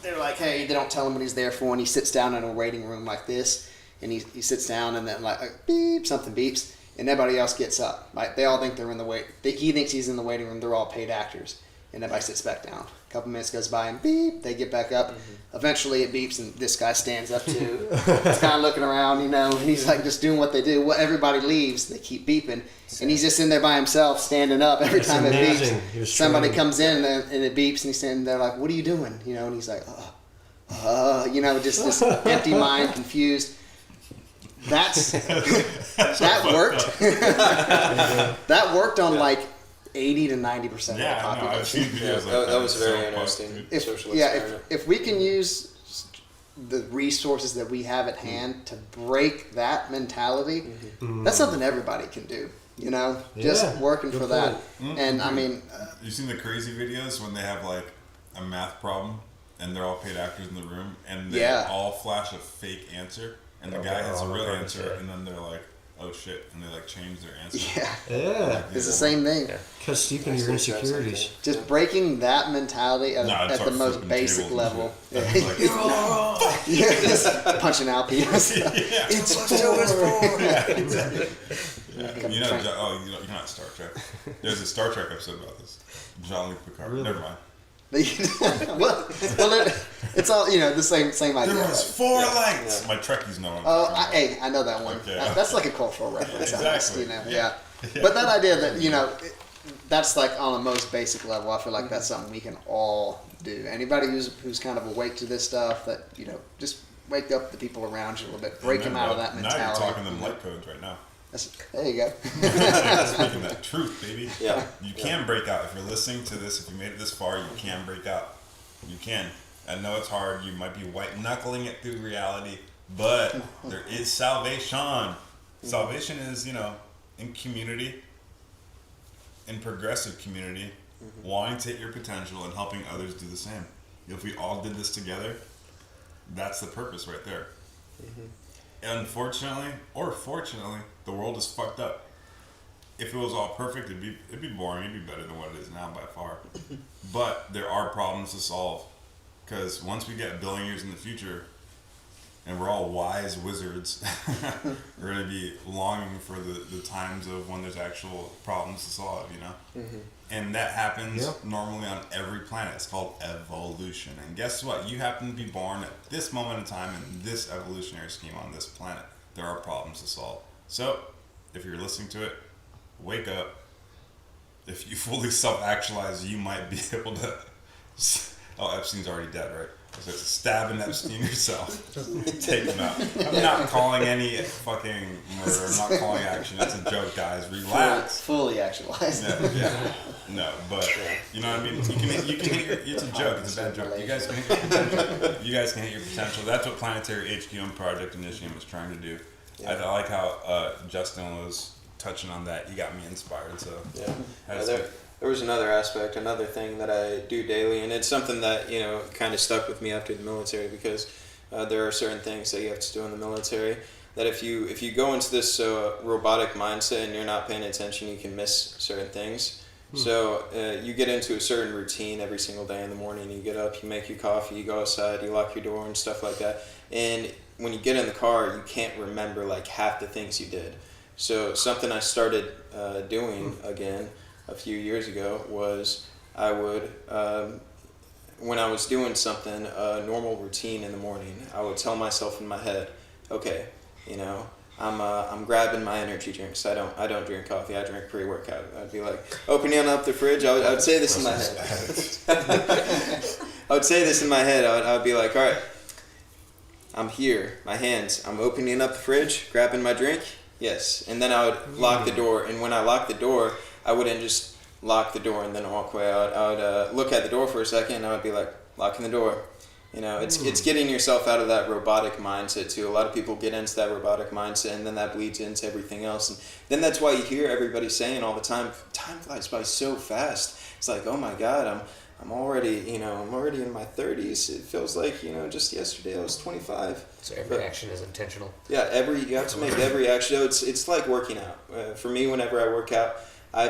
they're like, hey, they don't tell him what he's there for, and he sits down in a waiting room like this, and he sits down, and then like beep, something beeps, and everybody else gets up. Right? They all think they're in the wait. He thinks he's in the waiting room. They're all paid actors, and everybody sits back down. A couple minutes goes by, and beep, they get back up. Eventually, it beeps, and this guy stands up too. He's kind of looking around, and he's like just doing what they do. Well, everybody leaves. They keep beeping. And he's just in there by himself, standing up every time it beeps. Somebody comes in and it beeps, and he's standing there like, "What are you doing?" And he's like, just this empty mind, confused. That worked. That worked on like 80 to 90% of the population. I've seen videos like that was very interesting. If we can use the resources that we have at hand to break that mentality, that's something everybody can do. Just working for that. And I mean, you've seen the crazy videos when they have like a math problem and they're all paid actors in the room and they all flash a fake answer and the guy has a real answer and then they're like, oh shit, and they like change their answer. Yeah. It's the same thing. Because steeping your insecurities. Just breaking that mentality at the most basic level. You're all wrong. Punching out people. It's what it's for. Exactly. You're not Star Trek. There's a Star Trek episode about this. Jean-Luc Picard. Really? Never mind. well, it's all the same idea. There was 4 lights. Yeah. My Trekkies know. I know that one. Okay. That's like a cultural reference. Exactly. Yeah. But that idea that that's like on a most basic level. I feel like that's something we can all do. Anybody who's kind of awake to this stuff, that just wake up the people around you a little bit, break them out of that mentality. Now you're talking them light codes right now. There you go. Speaking that truth, baby. Yeah. You can break out. If you're listening to this, if you made it this far, you can break out. You can. I know it's hard. You might be white knuckling it through reality, but there is salvation. Salvation is, in community, in progressive community, wanting to hit your potential and helping others do the same. If we all did this together, that's the purpose right there. Unfortunately, or fortunately, the world is fucked up. If it was all perfect, it'd be boring. It'd be better than what it is now by far. But there are problems to solve, because once we get a billion years in the future, and we're all wise wizards, we're gonna be longing for the times of when there's actual problems to solve. And that happens normally on every planet. It's called evolution. And guess what? You happen to be born at this moment in time in this evolutionary scheme on this planet. There are problems to solve. So, if you're listening to it, wake up. If you fully self-actualize, you might be able to... Oh, Epstein's already dead, right? So it's stabbing Epstein yourself. Take him out. I'm not calling any fucking murder. I'm not calling action. It's a joke, guys. Relax. Fully actualized. Yeah. No, but you know what I mean? You can hit it's a joke. It's a bad joke. You guys can hit your potential. You guys can hit your potential. That's what Planetary HQ and Project Initium is trying to do. I like how Justin was touching on that. He got me inspired. So There was another aspect, another thing that I do daily, and it's something that kind of stuck with me after the military, because there are certain things that you have to do in the military that if you go into this robotic mindset and you're not paying attention, you can miss certain things. So you get into a certain routine every single day in the morning. You get up, you make your coffee, you go outside, you lock your door and stuff like that. And when you get in the car, you can't remember like half the things you did. So something I started doing again a few years ago was I would, when I was doing something, a normal routine in the morning, I would tell myself in my head, okay, I'm grabbing my energy drinks. I don't drink coffee. I drink pre-workout. I'd be like opening up the fridge. I would say this in my head. I would say this in my head. I'd be like, all right, I'm here. My hands. I'm opening up the fridge, grabbing my drink. Yes, and then I would lock the door. And when I locked the door, I wouldn't just lock the door and then walk away. I would look at the door for a second, and I would be like, locking the door. You know, it's getting yourself out of that robotic mindset too. A lot of people get into that robotic mindset, and then that bleeds into everything else. And then that's why you hear everybody saying all the time, "Time flies by so fast." It's like, oh my God, I'm already in my 30s. It feels like, just yesterday I was 25. So every action is intentional. Yeah, you have to make every action. It's like working out. For me, whenever I work out, I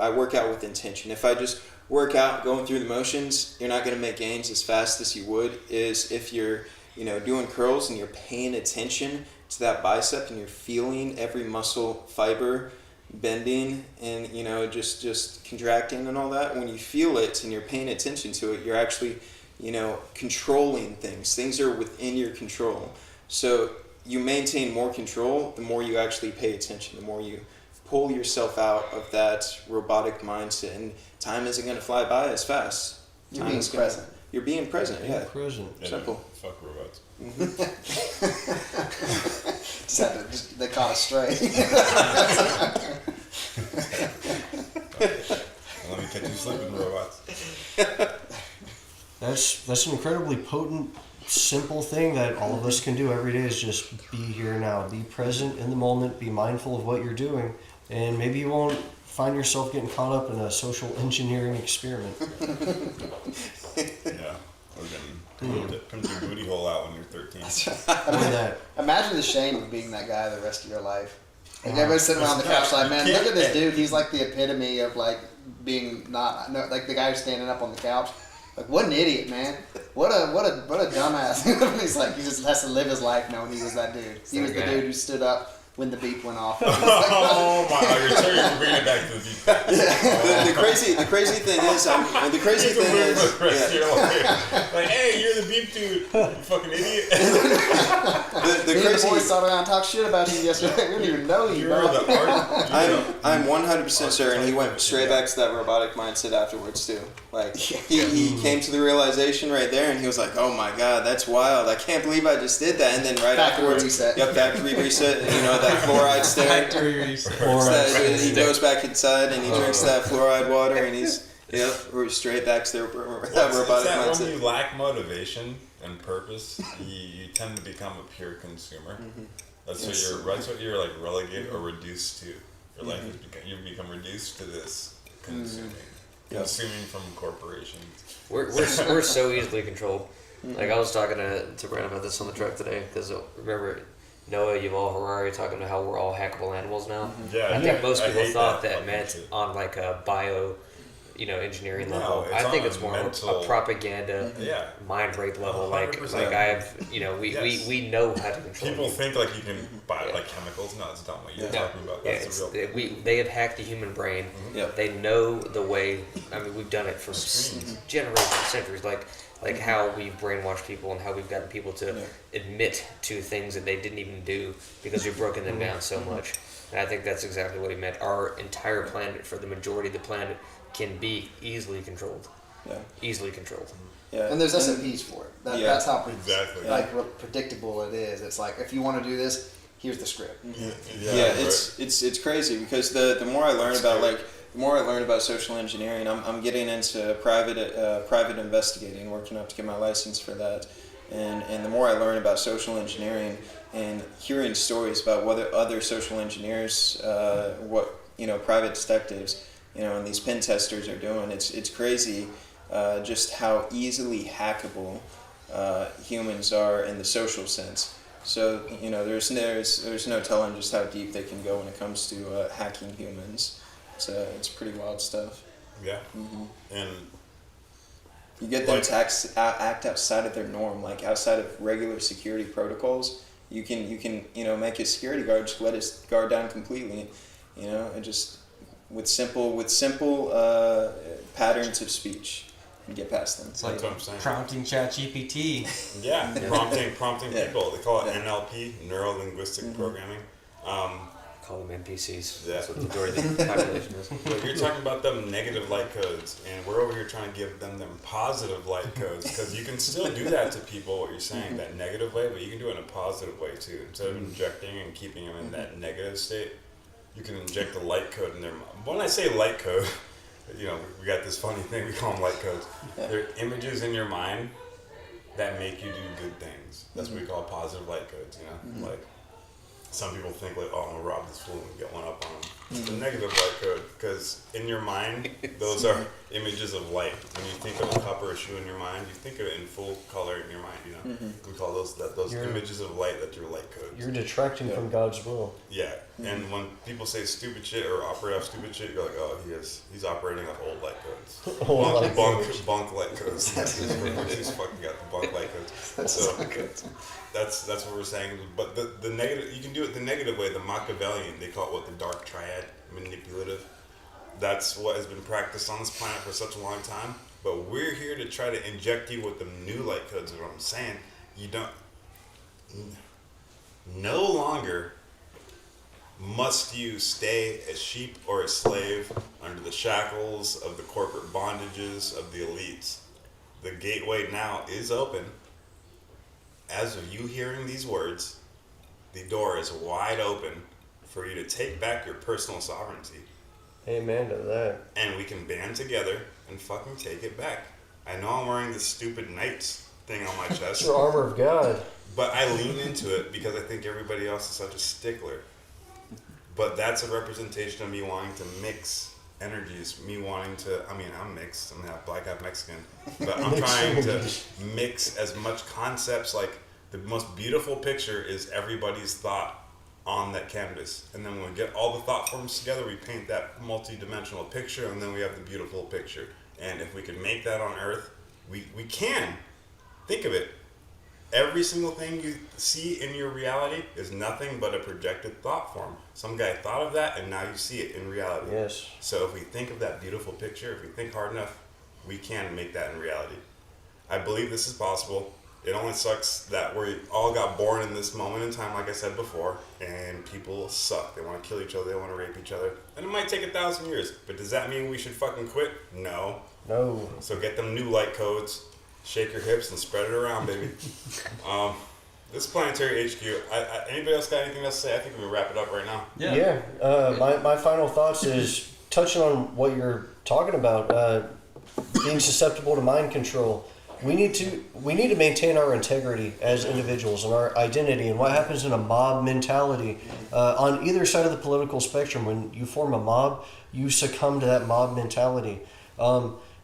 work out with intention. If I just work out going through the motions, you're not going to make gains as fast as you would is if you're doing curls and you're paying attention to that bicep and you're feeling every muscle fiber bending and just contracting and all that. When you feel it and you're paying attention to it, you're actually controlling things are within your control. So you maintain more control the more you actually pay attention, the more you pull yourself out of that robotic mindset, and time isn't going to fly by as fast. You're being present. You're being present. Yeah. Present. Simple. Fuck robots. They caught us straight. Let me catch you sleeping, robots. That's an incredibly potent, simple thing that all of us can do every day is just be here now. Be present in the moment. Be mindful of what you're doing. And maybe you won't find yourself getting caught up in a social engineering experiment. Yeah. Or getting pimp your booty hole out when you're 13. Imagine the shame of being that guy the rest of your life. Like everybody's sitting around the couch like, man, look at this dude. He's like the epitome of like being like the guy who's standing up on the couch. Like, what an idiot, man. What a dumbass. He's like, he just has to live his life knowing he was that dude. He was the dude who stood up when the beep went off. Oh my! You're bringing it back to the beep. The crazy thing is, like, hey, you're the beep dude, you fucking idiot. The boys sat around and talked shit about you yesterday. We didn't even know you, bro. I'm 100% certain he went straight back to that robotic mindset afterwards too. Like he came to the realization right there, and he was like, "Oh my God, that's wild! I can't believe I just did that." And then afterwards, factory reset. That fluoride stare. Factory reset. He goes back inside and he drinks that fluoride water, and he's straight back to that robotic mindset. When you lack motivation and purpose, you tend to become a pure consumer. Mm-hmm. That's what you're like relegated or reduced to. Your life is you become reduced to this consuming. Consuming from corporations. We're so easily controlled. Like I was talking to Brandon about this on the truck today because remember Noah Yuval Harari talking about how we're all hackable animals now. Yeah, I think most people thought that meant on like a bio, engineering level. I think it's more a propaganda, mind rape level. 100%. Like I've, we know how to control. People think like you can buy like chemicals. No, it's not what you're talking about. That's the real. They have hacked the human brain. Mm-hmm. They know the way. I mean, we've done it for generations, centuries. Like how we've brainwashed people and how we've gotten people to admit to things that they didn't even do because we've broken them down so much. And I think that's exactly what he meant. Our entire planet, for the majority of the planet, can be easily controlled. Yeah. Easily controlled. Yeah. And there's SOPs for it. That's how predictable it is. It's like, if you want to do this, here's the script. It's crazy because the more I learn about social engineering, I'm getting into private investigating, working up to get my license for that, and the more I learn about social engineering and hearing stories about what other social engineers, private detectives, and these pen testers are doing, it's crazy, just how easily hackable humans are in the social sense. So there's no telling just how deep they can go when it comes to hacking humans. It's pretty wild stuff. Yeah. Mm-hmm. And you get them to act outside of their norm, like outside of regular security protocols. You can make a security guard just let his guard down completely, and just with simple patterns of speech and get past them. It's like prompting ChatGPT. Yeah, prompting people. They call it NLP, neuro linguistic programming. Call them NPCs. Yeah. That's what the majority of the population is. But you're talking about them negative light codes, and we're over here trying to give them positive light codes, because you can still do that to people, what you're saying, that negative way, but you can do it in a positive way too. Instead of injecting and keeping them in that negative state, you can inject a light code in their mind. When I say light code, we got this funny thing, we call them light codes. They're images in your mind that make you do good things. That's what we call positive light codes, you know? Like, some people think like, oh, I'm gonna rob this fool and get one up on him. It's a negative light code, because in your mind, those are images of light. When you think of a cup or a shoe in your mind, you think of it in full color in your mind, you know? We call those images of light, that your light codes. You're detracting from God's will. Yeah, and when people say stupid shit or operate off stupid shit, you're like, oh, he's operating off old light codes. Bunk light codes. He's fucking got the bunk light codes. So that's what we're saying. But the negative, you can do it the negative way, the Machiavellian. They call it what, the dark triad, manipulative. That's what has been practiced on this planet for such a long time. But we're here to try to inject you with the new light codes. Is what I'm saying. You don't. No longer must you stay a sheep or a slave under the shackles of the corporate bondages of the elites. The gateway now is open. As of you hearing these words, the door is wide open for you to take back your personal sovereignty. Amen to that. And we can band together and fucking take it back. I know I'm wearing this stupid Knights thing on my chest. It's your armor of God. But I lean into it because I think everybody else is such a stickler. But that's a representation of me wanting to mix energies, me wanting to, I mean, I'm mixed, I'm half black, half Mexican, but I'm trying to mix as much concepts, like the most beautiful picture is everybody's thought on that canvas. And then when we get all the thought forms together, we paint that multi-dimensional picture, and then we have the beautiful picture. And if we can make that on Earth, we can. Think of it. Every single thing you see in your reality is nothing but a projected thought form. Some guy thought of that, and now you see it in reality. Yes. So if we think of that beautiful picture, if we think hard enough, we can make that in reality. I believe this is possible. It only sucks that we all got born in this moment in time, like I said before, and people suck. They want to kill each other, they want to rape each other, and it might take 1,000 years. But does that mean we should fucking quit? No. No. So get them new light codes. Shake your hips and spread it around, baby. This is Planetary HQ. Anybody else got anything else to say? I think we can wrap it up right now. Yeah. My final thoughts is touching on what you're talking about, being susceptible to mind control. We need to maintain our integrity as individuals and our identity. And what happens in a mob mentality on either side of the political spectrum, when you form a mob, you succumb to that mob mentality.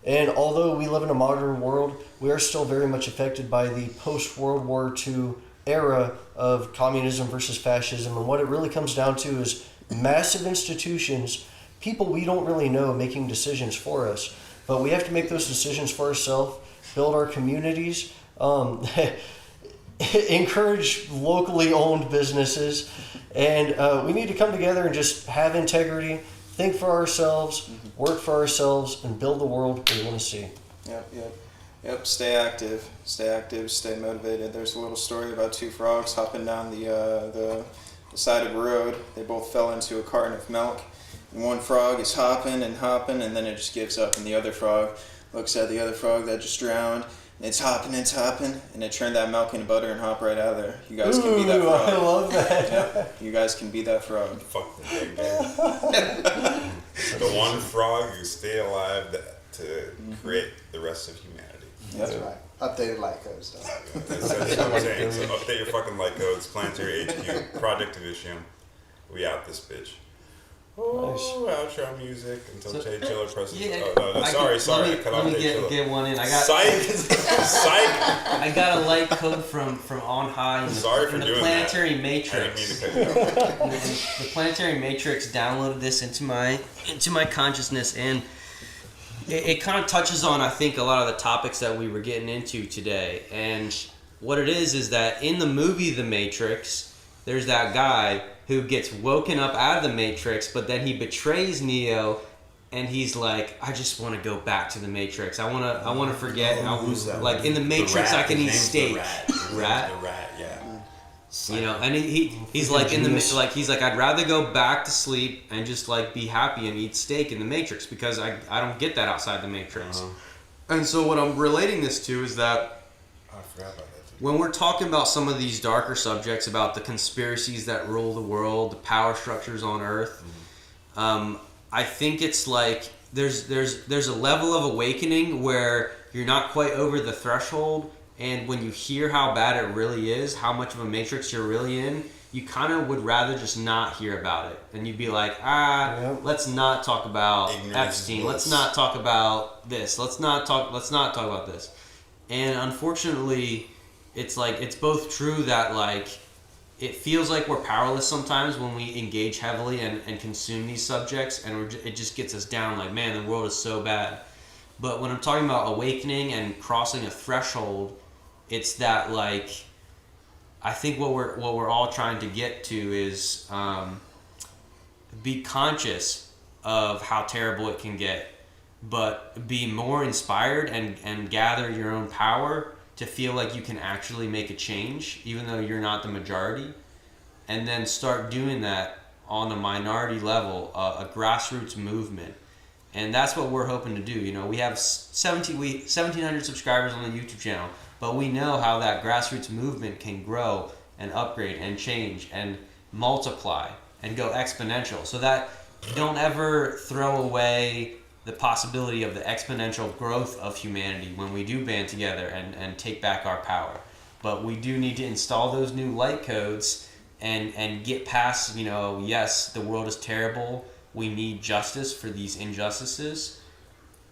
And although we live in a modern world, we are still very much affected by the post-World War II era of communism versus fascism. And what it really comes down to is massive institutions, people we don't really know making decisions for us. But we have to make those decisions for ourselves, build our communities, encourage locally owned businesses. And we need to come together and just have integrity, think for ourselves, work for ourselves, and build the world we want to see. Yep. Stay active, stay motivated. There's a little story about two frogs hopping down the side of a road. They both fell into a carton of milk. And one frog is hopping, and then it just gives up. And the other frog looks at the other frog that just drowned. And it's hopping, and it turned that milk into butter and hop right out of there. You guys can be that frog. I love that. Yep. You guys can be that frog. Fuck the thing, man. The one frog you stay alive to create the rest of humanity. That's right. Updated light codes, though. That's what I'm saying. So update your fucking light codes. Planetary HQ, Project Initium. We out this bitch. Oh, outro music until Jay Chiller presses. Sorry. I cut off Let me Jay Chiller. get one in. I got Psych. I got a light code from on high. Sorry for in the doing Planetary that. Matrix. I didn't mean to cut you off. The Planetary Matrix downloaded this into my consciousness, and it kind of touches on, I think, a lot of the topics that we were getting into today. And what it is that in the movie The Matrix, there's that guy who gets woken up out of the Matrix, but then he betrays Neo, and he's like, I just want to go back to the Matrix. I want to forget. Like in the Matrix, I can eat steak. The rat, yeah. You know, and he's like in the he's like, I'd rather go back to sleep and just like be happy and eat steak in the Matrix, because I don't get that outside the Matrix. And so what I'm relating this to is that I forgot about that. when we're talking about some of these darker subjects about the conspiracies that rule the world, the power structures on Earth, I think it's like there's a level of awakening where you're not quite over the threshold, And when you hear how bad it really is, how much of a matrix you're really in, you kind of would rather just not hear about it. And you'd be like, let's not talk about Epstein. Let's not talk about this. Let's not talk about this. And unfortunately, it's like, it's both true that like, it feels like we're powerless sometimes when we engage heavily and consume these subjects, and it just gets us down like, man, the world is so bad. But when I'm talking about awakening and crossing a threshold, it's that like, I think what we're all trying to get to is be conscious of how terrible it can get, but be more inspired and gather your own power to feel like you can actually make a change, even though you're not the majority, and then start doing that on a minority level, a grassroots movement. And that's what we're hoping to do. You know, we have 1,700 subscribers on the YouTube channel, but we know how that grassroots movement can grow and upgrade and change and multiply and go exponential. So that don't ever throw away the possibility of the exponential growth of humanity when we do band together and take back our power. But we do need to install those new light codes and get past, you know, yes, the world is terrible. We need justice for these injustices.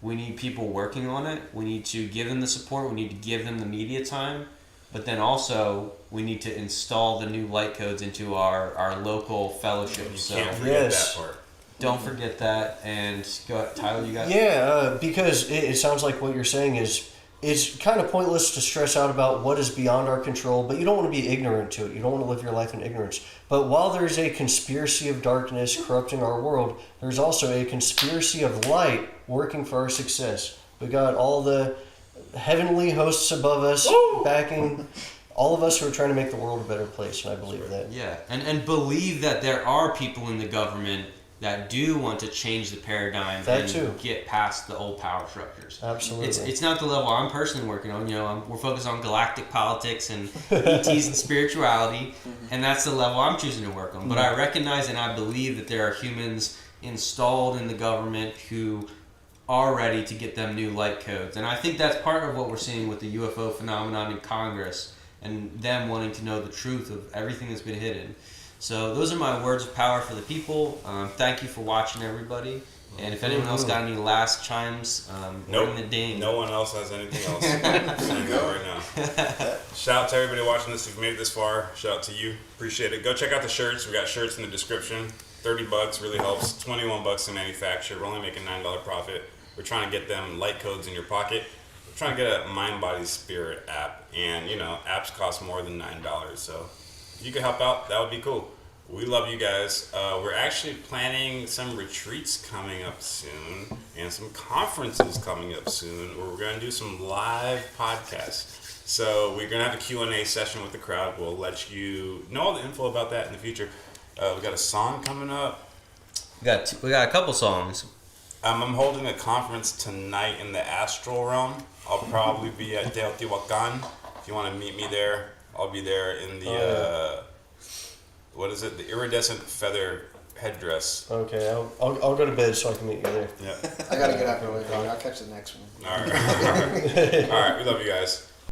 We need people working on it. We need to give them the support. We need to give them the media time. But then also, we need to install the new light codes into our local fellowships. You can't forget that part. Don't forget that. And go, Tyler, you got it? Yeah, because it sounds like what you're saying is it's kind of pointless to stress out about what is beyond our control, but you don't want to be ignorant to it. You don't want to live your life in ignorance. But while there's a conspiracy of darkness corrupting our world, there's also a conspiracy of light working for our success. We got all the heavenly hosts above us backing all of us who are trying to make the world a better place, and I believe that. Yeah, and believe that there are people in the government that do want to change the paradigm get past the old power structures. Absolutely. It's not the level I'm personally working on. You know, we're focused on galactic politics and ETs and spirituality, and that's the level I'm choosing to work on. But I recognize and I believe that there are humans installed in the government who are ready to get them new light codes. And I think that's part of what we're seeing with the UFO phenomenon in Congress and them wanting to know the truth of everything that's been hidden. So those are my words of power for the people. Thank you for watching, everybody. And if anyone else got any last chimes, ring the ding. No one else has anything else. I'm saying that right now. Shout out to everybody watching this. If you've made it this far, shout out to you. Appreciate it. Go check out the shirts. We got shirts in the description. $30 really helps. $21 to manufacture. We're only making $9 profit. We're trying to get them light codes in your pocket. We're trying to get a Mind, Body, Spirit app. And, you know, apps cost more than $9. So if you could help out, that would be cool. We love you guys. We're actually planning some retreats coming up soon and some conferences coming up soon where we're going to do some live podcasts. So we're going to have a Q&A session with the crowd. We'll let you know all the info about that in the future. We got a song coming up. We got a couple songs. I'm holding a conference tonight in the astral realm. I'll probably be at Teotihuacan. If you want to meet me there, I'll be there in the... what is it? The iridescent feather headdress. Okay, I'll go to bed so I can meet you there. Yeah. I gotta get up early, dog. I'll catch the next one. All right. All right. We love you guys.